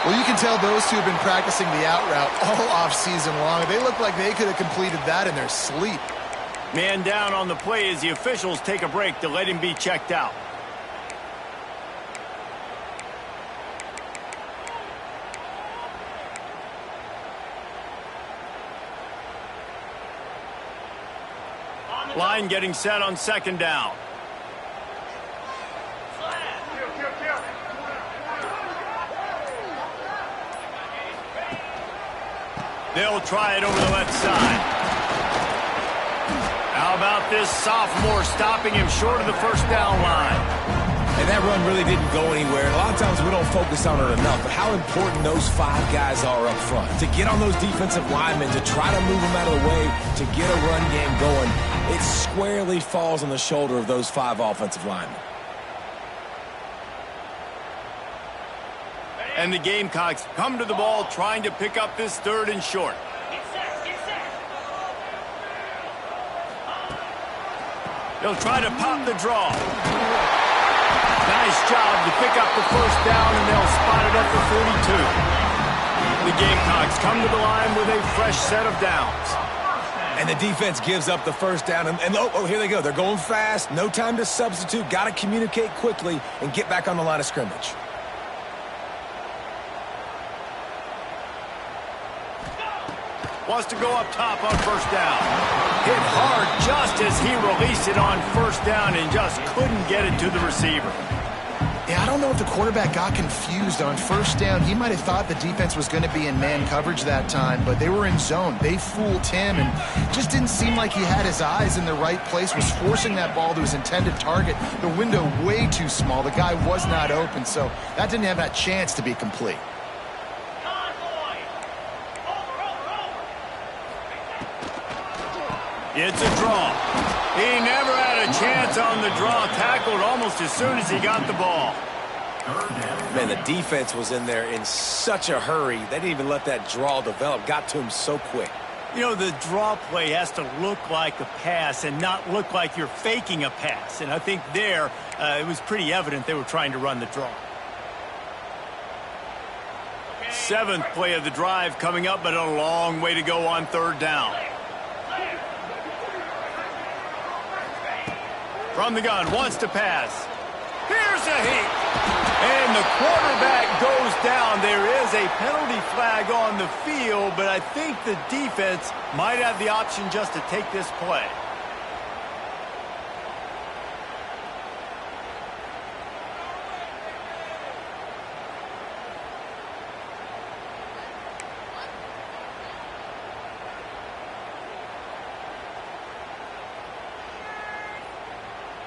Well, you can tell those two have been practicing the out route all off-season long. They look like they could have completed that in their sleep. Man down on the play as the officials take a break to let him be checked out. Line getting set on 2nd down. They'll try it over the left side. How about this sophomore stopping him short of the 1st down line? And that run really didn't go anywhere. A lot of times we don't focus on it enough, but how important those 5 guys are up front. To get on those defensive linemen, to try to move them out of the way, to get a run game going, it squarely falls on the shoulder of those 5 offensive linemen. And the Gamecocks come to the ball trying to pick up this 3rd and short. They'll try to pop the draw. Nice job to pick up the 1st down, and they'll spot it at the 42. The Gamecocks come to the line with a fresh set of downs. And the defense gives up the 1st down. And oh, here they go. They're going fast. No time to substitute. Got to communicate quickly and get back on the line of scrimmage. Wants to go up top on 1st down. Hit hard just as he released it on 1st down and just couldn't get it to the receiver. Yeah, I don't know if the quarterback got confused on 1st down. He might have thought the defense was going to be in man coverage that time, but they were in zone. They fooled him and just didn't seem like he had his eyes in the right place, was forcing that ball to his intended target. The window way too small. The guy was not open, so that didn't have that chance to be complete. It's a draw. He never had a chance on the draw. Tackled almost as soon as he got the ball. Man, the defense was in there in such a hurry. They didn't even let that draw develop. Got to him so quick. You know, the draw play has to look like a pass and not look like you're faking a pass. And I think there, it was pretty evident they were trying to run the draw. 7th play of the drive coming up, but a long way to go on 3rd down. From the gun, wants to pass. Here's a heat. And the quarterback goes down. There is a penalty flag on the field, but I think the defense might have the option just to take this play.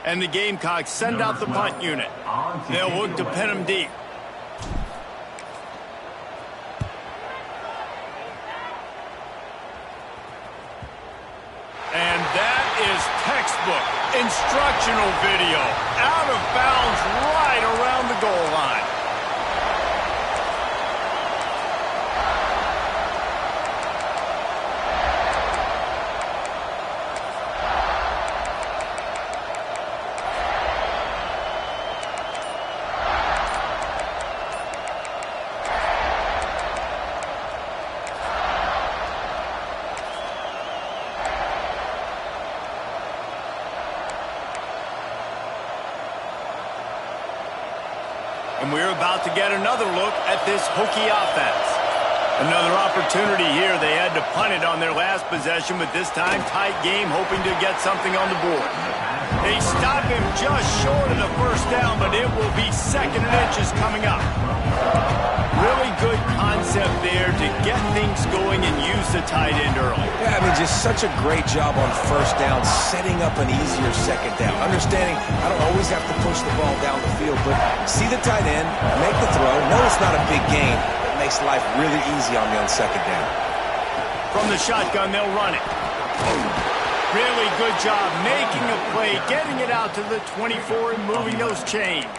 And the Gamecocks send out the punt unit. They'll look to pin them deep. And that is textbook instructional video. Out of bounds right around the goal line. And we're about to get another look at this Hokie offense. Another opportunity here. They had to punt it on their last possession, but this time tight game, hoping to get something on the board. They stop him just short of the first down, but it will be 2nd and inches coming up. Really good concept there to get things going and use the tight end early. Yeah, I mean, just such a great job on first down, setting up an easier second down. Understanding I don't always have to push the ball down the field, but see the tight end, make the throw. No, it's not a big gain. It makes life really easy on me on second down. From the shotgun, they'll run it. Really good job making a play, getting it out to the 24 and moving those chains.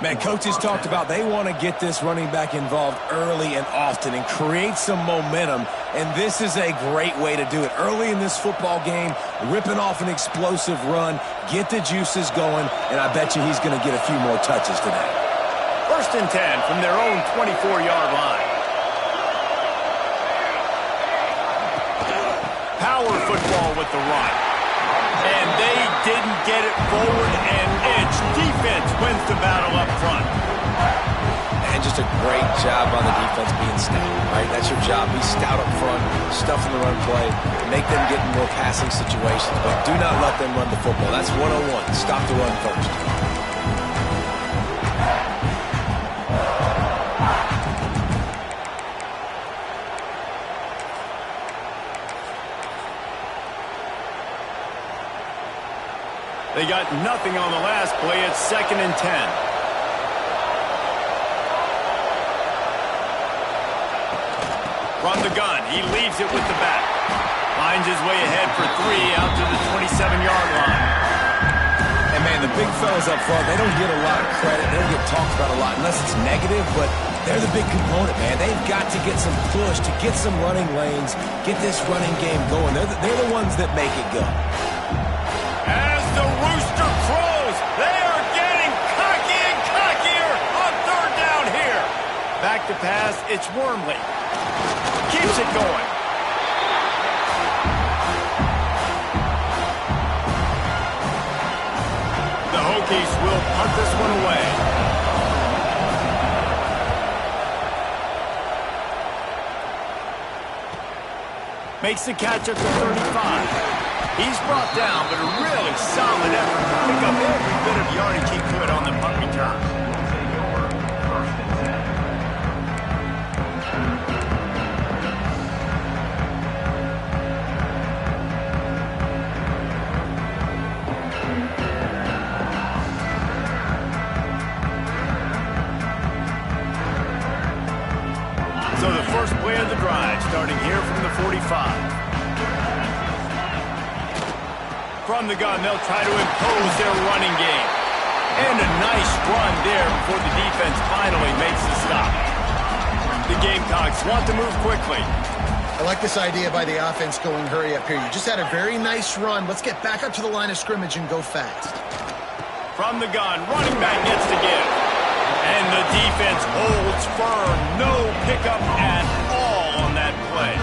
Man, coaches talked about they want to get this running back involved early and often and create some momentum, and this is a great way to do it. Early in this football game, ripping off an explosive run, get the juices going, and I bet you he's going to get a few more touches today. 1st and 10 from their own 24-yard line. Power football with the run. And they didn't get it forward and edge. Defense wins the battle up front. And just a great job on the defense being stout, right? That's your job. Be stout up front, stuff in the run play, make them get in more passing situations, but do not let them run the football. That's 101. Stop the run first. They got nothing on the last play. It's 2nd and 10. From the gun, he leaves it with the back. Finds his way ahead for 3 out to the 27-yard line. And, man, the big fellas up front, they don't get a lot of credit. They don't get talked about a lot unless it's negative, but they're the big component, man. They've got to get some push, to get some running lanes, get this running game going. They're the ones that make it go. As the rooster crows, they are getting cocky and cockier on 3rd down here. Back to pass, it's Wormley. Keeps it going. The Hokies will punt this one away. Makes the catch at the 35. He's brought down, but a really solid effort to pick up every bit of yardage he could on the punt return. So the first play of the drive, starting here from the 45. From the gun, they'll try to impose their running game. And a nice run there before the defense finally makes the stop. The Gamecocks want to move quickly. I like this idea by the offense going hurry up here. You just had a very nice run. Let's get back up to the line of scrimmage and go fast. From the gun, running back gets the give. And the defense holds firm. No pickup at all on that play.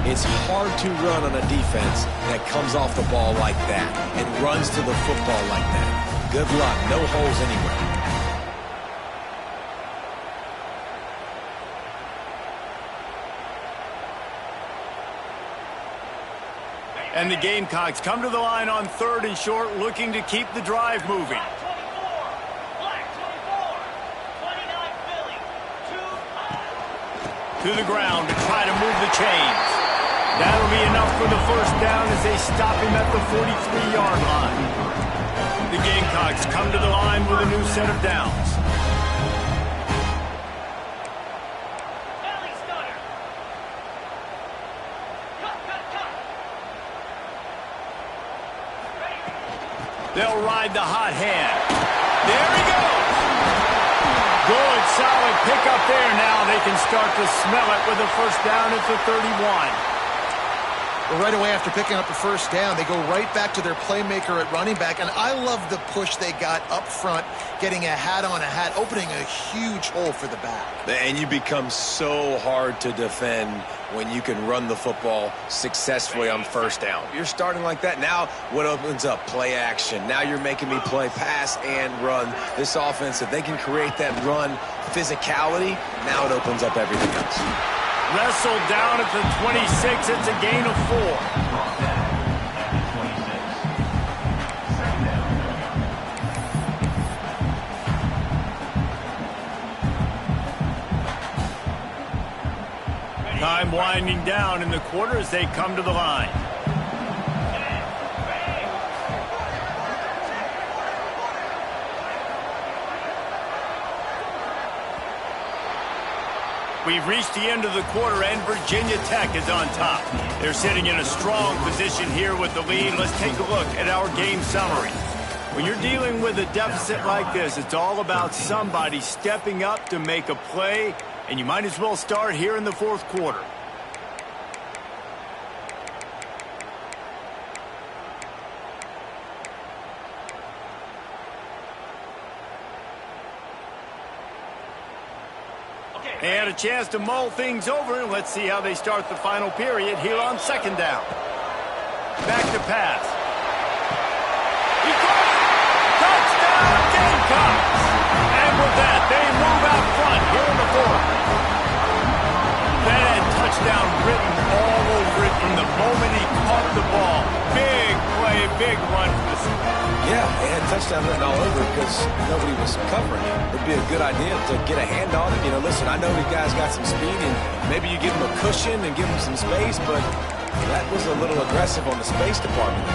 It's hard to run on a defense that comes off the ball like that and runs to the football like that. Good luck. No holes anywhere. And the Gamecocks come to the line on 3rd and short, looking to keep the drive moving. To the ground to try to move the chains. That'll be enough for the first down as they stop him at the 43-yard line. The Gamecocks come to the line with a new set of downs. They'll ride the hot hand. There he goes. Good, solid pickup there. Now they can start to smell it with a first down at the 31. Well, right away after picking up the first down, they go right back to their playmaker at running back. And I love the push they got up front, getting a hat on a hat, opening a huge hole for the back. And you become so hard to defend when you can run the football successfully on first down. You're starting like that. Now what opens up? Play action. Now you're making me play pass and run. This offense, if they can create that run physicality, now it opens up everything else. Wrestled down at the 26. It's a gain of 4. Time winding down in the quarter as they come to the line. We've reached the end of the quarter, and Virginia Tech is on top. They're sitting in a strong position here with the lead. Let's take a look at our game summary. When you're dealing with a deficit like this, it's all about somebody stepping up to make a play, and you might as well start here in the 4th quarter. And a chance to mull things over. Let's see how they start the final period here on 2nd down. Back to pass. He caught it! Touchdown, Gamecocks! And with that, they move out front here in the 4th. That had touchdown written all over it from the moment he caught the ball. Big play, big run for the Squad. Yeah, it had touchdown written all over it because nobody was covering it. It'd be a good idea to get a hand on it. You know, listen, I know these guys got some speed, and maybe you give them a cushion and give them some space, but that was a little aggressive on the space department.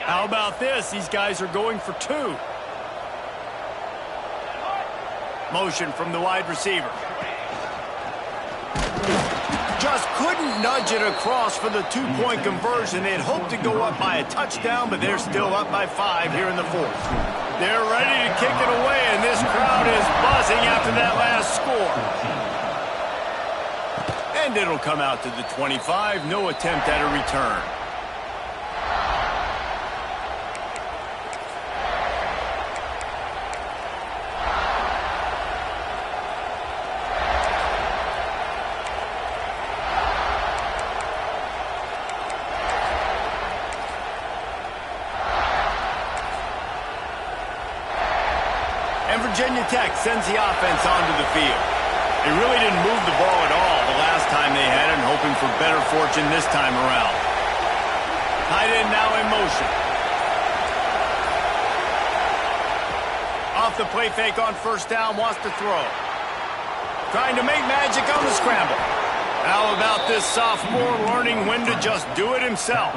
How about this? These guys are going for 2. Motion from the wide receiver. Just couldn't nudge it across for the 2-point conversion. They'd hoped to go up by a touchdown, but they're still up by 5 here in the 4th. They're ready to kick it away, and this crowd is buzzing after that last score. And it'll come out to the 25. No attempt at a return. Virginia Tech sends the offense onto the field. They really didn't move the ball at all the last time they had it, hoping for better fortune this time around. Tight end now in motion. Off the play fake on first down, wants to throw. Trying to make magic on the scramble. How about this sophomore learning when to just do it himself?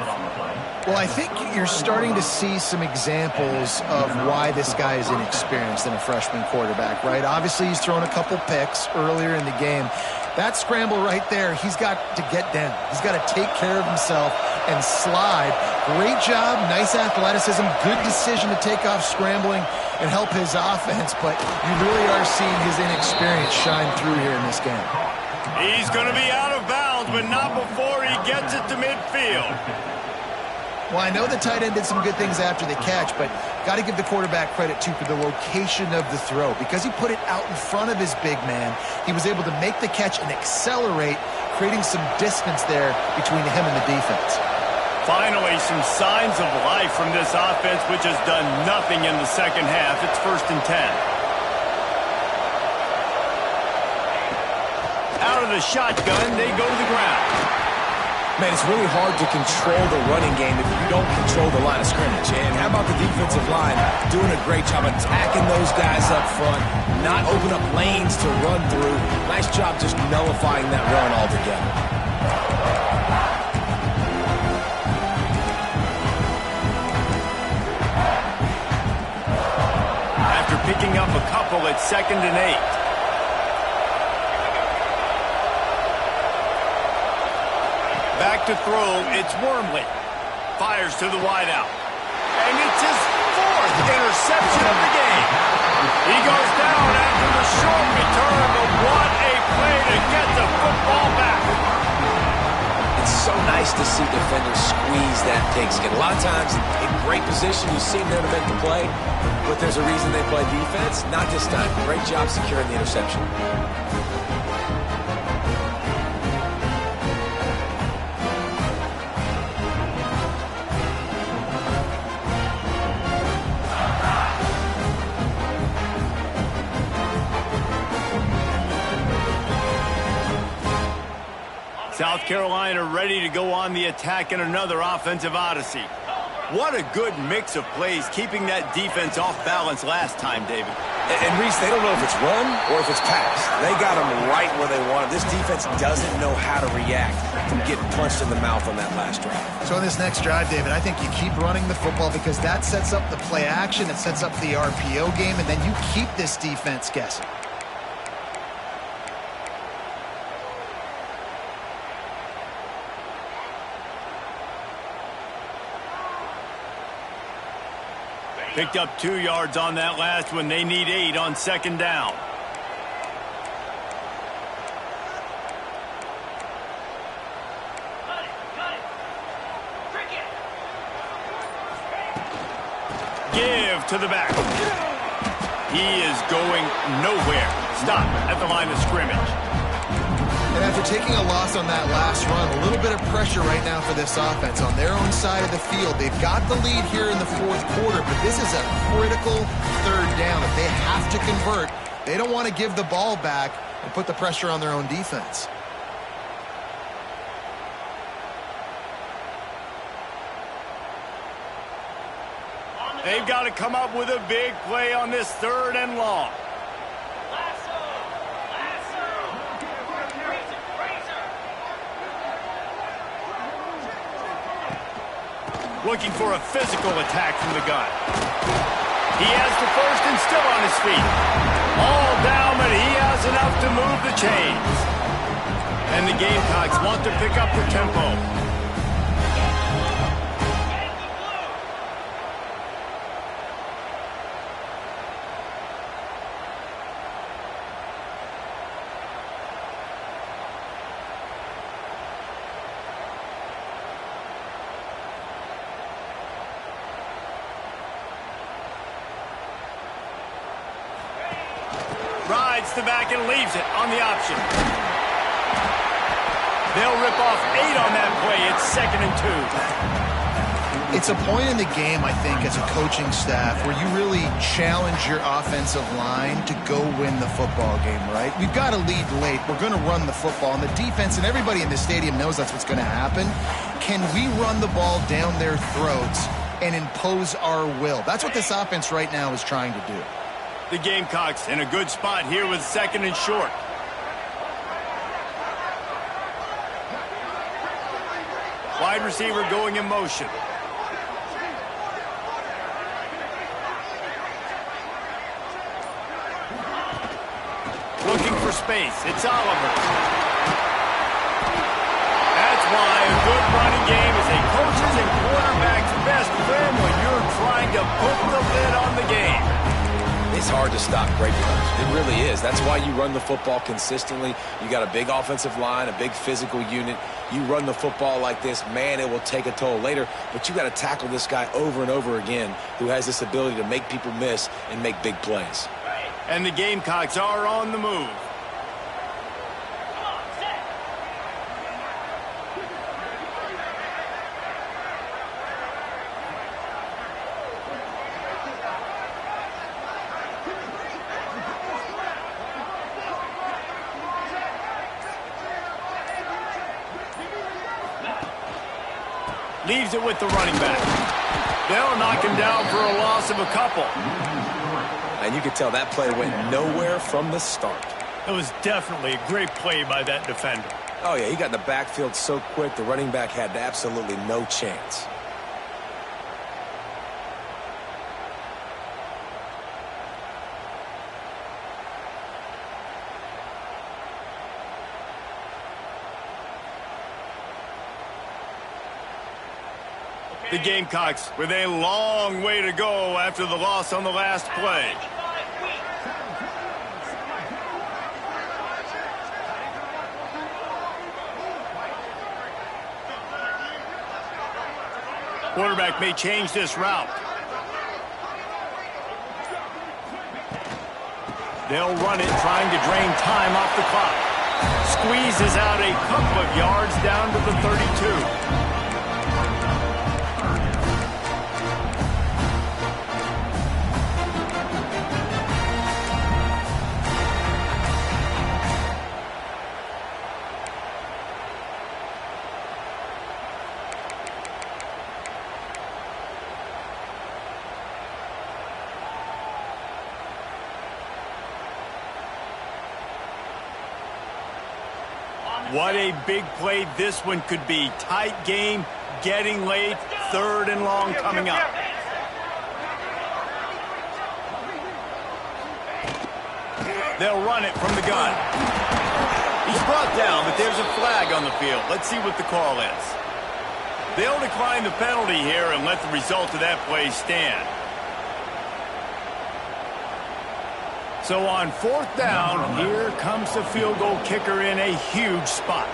Well, I think you're starting to see some examples of why this guy is inexperienced in a freshman quarterback, right? Obviously, he's thrown a couple picks earlier in the game. That scramble right there, he's got to get down. He's got to take care of himself and slide. Great job, nice athleticism, good decision to take off scrambling and help his offense, but you really are seeing his inexperience shine through here in this game. He's going to be out of bounds, but not before he gets it to midfield. Well, I know the tight end did some good things after the catch, but got to give the quarterback credit, too, for the location of the throw. Because he put it out in front of his big man, he was able to make the catch and accelerate, creating some distance there between him and the defense. Finally, some signs of life from this offense, which has done nothing in the second half. It's 1st and 10. Out of the shotgun, they go to the ground. Man, it's really hard to control the running game if you don't control the line of scrimmage. And how about the defensive line doing a great job attacking those guys up front, not open up lanes to run through. Nice job just nullifying that run altogether. After picking up a couple at 2nd and 8. Back to throw, it's Wormley. Fires to the wideout. And it's his 4th interception of the game. He goes down after the short return, but what a play to get the football back. It's so nice to see defenders squeeze that pigskin. A lot of times, in great position, you see them there to make the play, but there's a reason they play defense. Not this time. Great job securing the interception. South Carolina ready to go on the attack in another offensive odyssey. What a good mix of plays, keeping that defense off balance last time, David. And Reese, they don't know if it's run or if it's pass. They got them right where they want them. This defense doesn't know how to react from getting punched in the mouth on that last drive. So in this next drive, David, I think you keep running the football because that sets up the play action, it sets up the RPO game, and then you keep this defense guessing. Picked up 2 yards on that last one. They need 8 on 2nd down. Give to the back. He is going nowhere. Stop at the line of scrimmage. And after taking a loss on that last run, a little bit of pressure right now for this offense on their own side of the field. They've got the lead here in the 4th quarter, but this is a critical 3rd down. If they have to convert, they don't want to give the ball back and put the pressure on their own defense. They've got to come up with a big play on this 3rd and long. Looking for a physical attack from the gun. He has the 1st and still on his feet. All down, but he has enough to move the chains. And the Gamecocks want to pick up the tempo. Rides the back and leaves it on the option. They'll rip off 8 on that play. It's 2nd and 2. It's a point in the game, I think, as a coaching staff where you really challenge your offensive line to go win the football game, right? We've got to lead late. We're going to run the football. And the defense and everybody in the stadium knows that's what's going to happen. Can we run the ball down their throats and impose our will? That's what this offense right now is trying to do. The Gamecocks in a good spot here with 2nd and short. Wide receiver going in motion. Looking for space. It's Oliver. That's why a good running game is a coach's and quarterback's best friend when you're trying to put the lid on the game. It's hard to stop great runs. It really is. That's why you run the football consistently. You got a big offensive line, a big physical unit. You run the football like this, man, it will take a toll later. But you got to tackle this guy over and over again who has this ability to make people miss and make big plays. And the Gamecocks are on the move. Leaves it with the running back. They'll knock him down for a loss of a couple. And you could tell that play went nowhere from the start. It was definitely a great play by that defender. Oh, yeah, he got in the backfield so quick, the running back had absolutely no chance. The Gamecocks with a long way to go after the loss on the last play. Quarterback may change this route. They'll run it, trying to drain time off the clock. Squeezes out a couple of yards down to the 32. What a big play this one could be. Tight game, getting late, 3rd and long coming up. They'll run it from the gun. He's brought down, but there's a flag on the field. Let's see what the call is. They'll decline the penalty here and let the result of that play stand. So on 4th down, here comes the field goal kicker in a huge spot.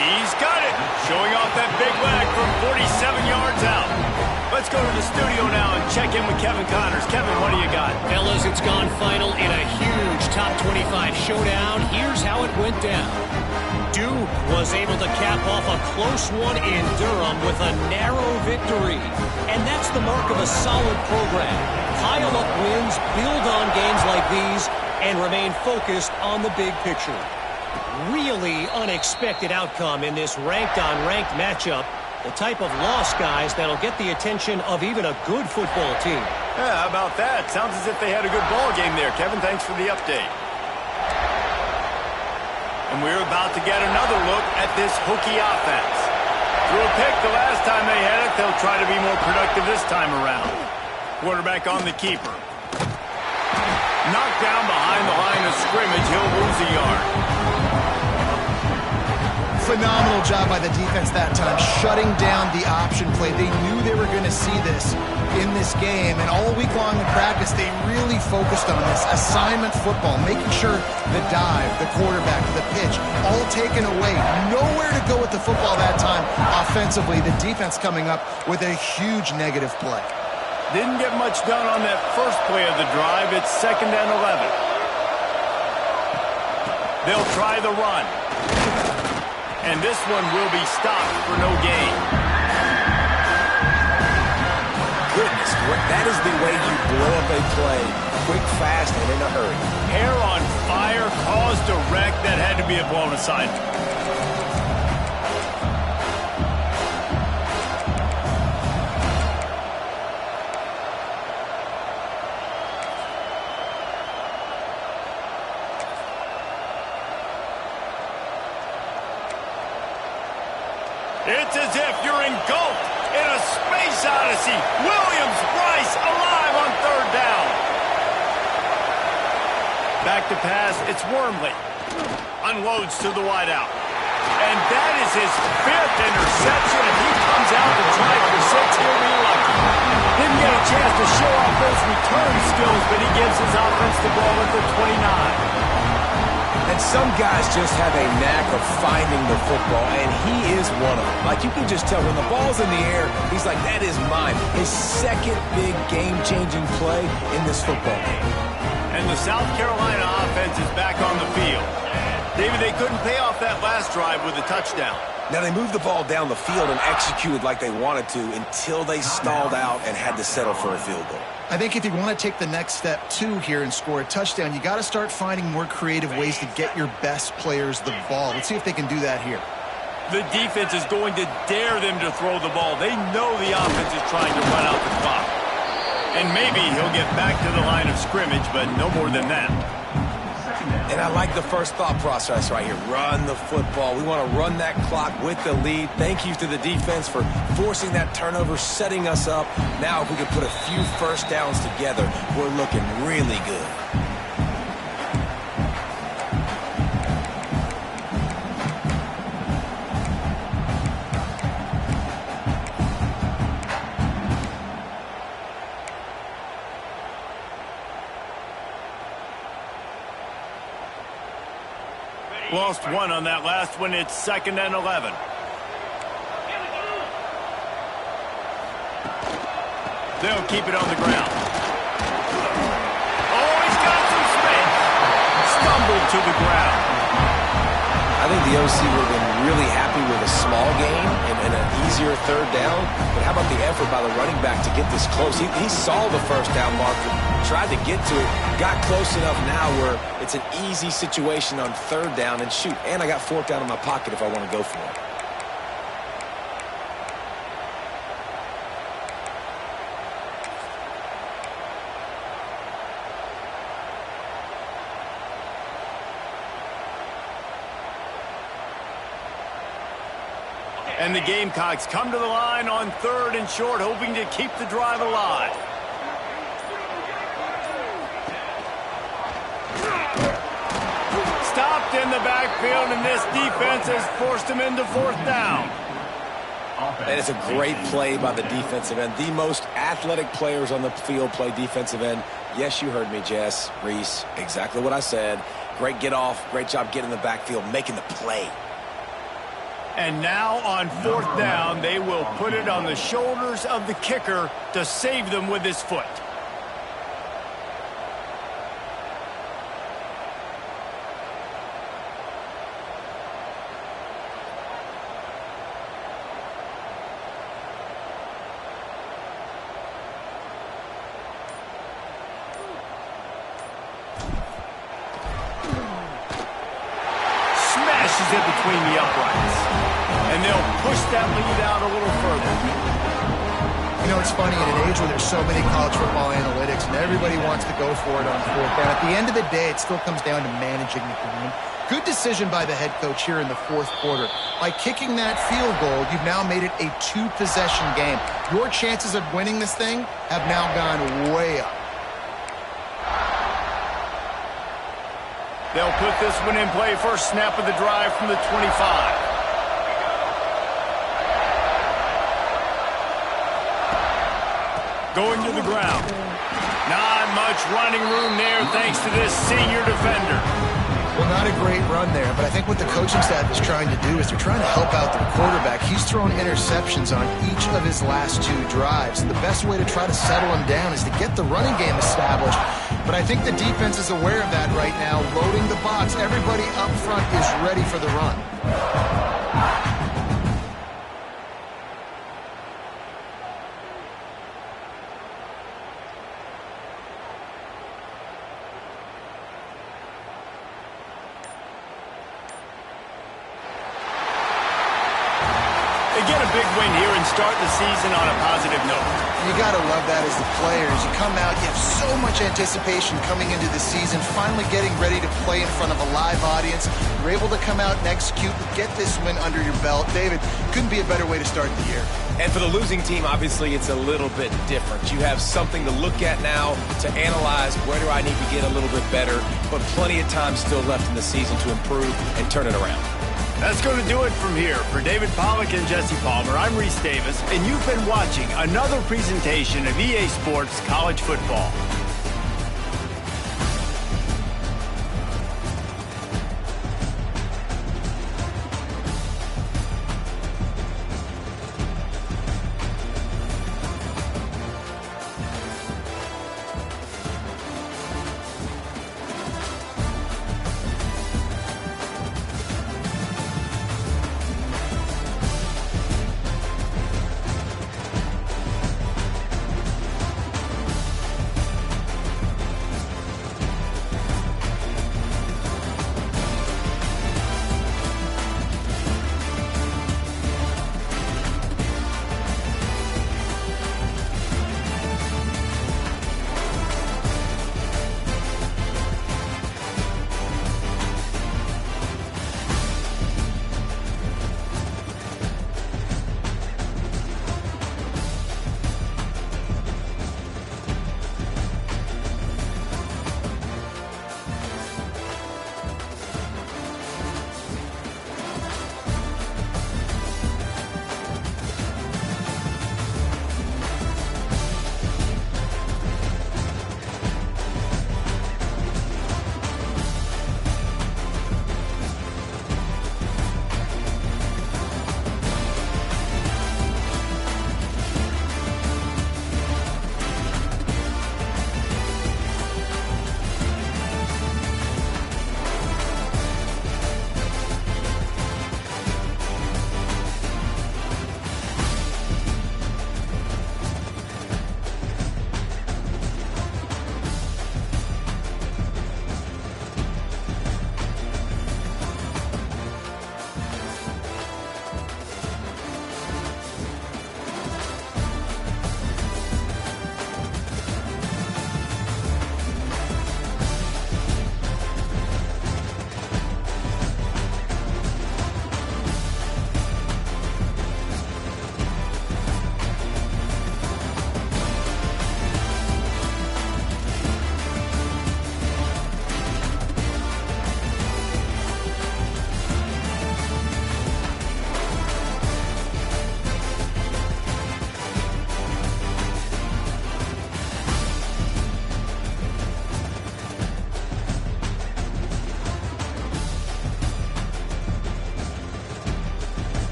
He's got it, showing off that big leg from 47 yards out. Let's go to the studio now and check in with Kevin Connors. Kevin, what do you got? Fellas, it's gone final in a huge top 25 showdown. Here's how it went down. Duke was able to cap off a close one in Durham with a narrow victory. And that's the mark of a solid program. Pile up wins, build on games like these, and remain focused on the big picture. Really unexpected outcome in this ranked-on-ranked matchup. The type of loss, guys, that'll get the attention of even a good football team. Yeah, how about that? Sounds as if they had a good ball game there. Kevin, thanks for the update. And we're about to get another look at this Hokie offense. Threw a pick the last time they had it. They'll try to be more productive this time around. Quarterback on the keeper. Knocked down behind the line of scrimmage. He'll lose a yard. Phenomenal job by the defense that time, shutting down the option play. They knew they were going to see this in this game, and all week long in practice, they really focused on this assignment football, making sure the dive, the quarterback, the pitch, all taken away. Nowhere to go with the football that time offensively. The defense coming up with a huge negative play. Didn't get much done on that first play of the drive. It's 2nd and 11. They'll try the run. And this one will be stopped for no gain. Goodness, that is the way you blow up a play. Quick, fast, and in a hurry. Hair on fire caused a wreck that had to be a blown assignment. It's as if you're engulfed in a space odyssey. Williams-Brice alive on 3rd down. Back to pass, it's Wormley. Unloads to the wideout. And that is his 5th interception. If he comes out to try for 6, he'll be lucky. Didn't get a chance to show off those return skills, but he gives his offense the ball at the 29. And some guys just have a knack of finding the football, and he is one of them. Like, you can just tell when the ball's in the air, he's like, that is mine. His second big game-changing play in this football game. And the South Carolina offense is back on the field. David, they couldn't pay off that last drive with a touchdown. Now, they moved the ball down the field and executed like they wanted to until they stalled out and had to settle for a field goal. I think if you want to take the next step, too, here and score a touchdown, you got to start finding more creative ways to get your best players the ball. Let's see if they can do that here. The defense is going to dare them to throw the ball. They know the offense is trying to run out the clock. And maybe he'll get back to the line of scrimmage, but no more than that. And I like the first thought process right here. Run the football. We want to run that clock with the lead. Thank you to the defense for forcing that turnover, setting us up. Now, if we can put a few first downs together, we're looking really good. Lost one on that last one. It's 2nd and 11. They'll keep it on the ground. Oh, he's got some space. Stumbled to the ground. I think the OC would have been really happy with a small gain and an easier third down. But how about the effort by the running back to get this close? He saw the first down marker, tried to get to it, got close enough now where it's an easy situation on third down. And shoot, and I got 4th down in my pocket if I want to go for it. And the Gamecocks come to the line on 3rd and short, hoping to keep the drive alive. Stopped in the backfield, and this defense has forced him into 4th down. And it's a great play by the defensive end. The most athletic players on the field play defensive end. Yes, you heard me, Jess, Reese, exactly what I said. Great get off, great job getting in the backfield, making the play. And now on 4th down, they will put it on the shoulders of the kicker to save them with his foot. Smashes it between the uprights. And they'll push that lead out a little further. You know, it's funny, in an age where there's so many college football analytics and everybody wants to go for it on 4th down, at the end of the day, it still comes down to managing the game. Good decision by the head coach here in the 4th quarter. By kicking that field goal, you've now made it a 2-possession game. Your chances of winning this thing have now gone way up. They'll put this one in play. First snap of the drive from the 25. Going to the ground. Not much running room there thanks to this senior defender. Well, not a great run there, but I think what the coaching staff is trying to do is they're trying to help out their quarterback. He's thrown interceptions on each of his last 2 drives, and the best way to try to settle him down is to get the running game established. But I think the defense is aware of that right now, loading the box. Everybody up front is ready for the run. Get a big win here and start the season on a positive note. You got to love that as the players. You come out, you have so much anticipation coming into the season, finally getting ready to play in front of a live audience. You're able to come out and execute and get this win under your belt. David, couldn't be a better way to start the year. And for the losing team, obviously, it's a little bit different. You have something to look at now to analyze where do I need to get a little bit better, but plenty of time still left in the season to improve and turn it around. That's going to do it from here. For David Pollack and Jesse Palmer, I'm Reese Davis, and you've been watching another presentation of EA Sports College Football.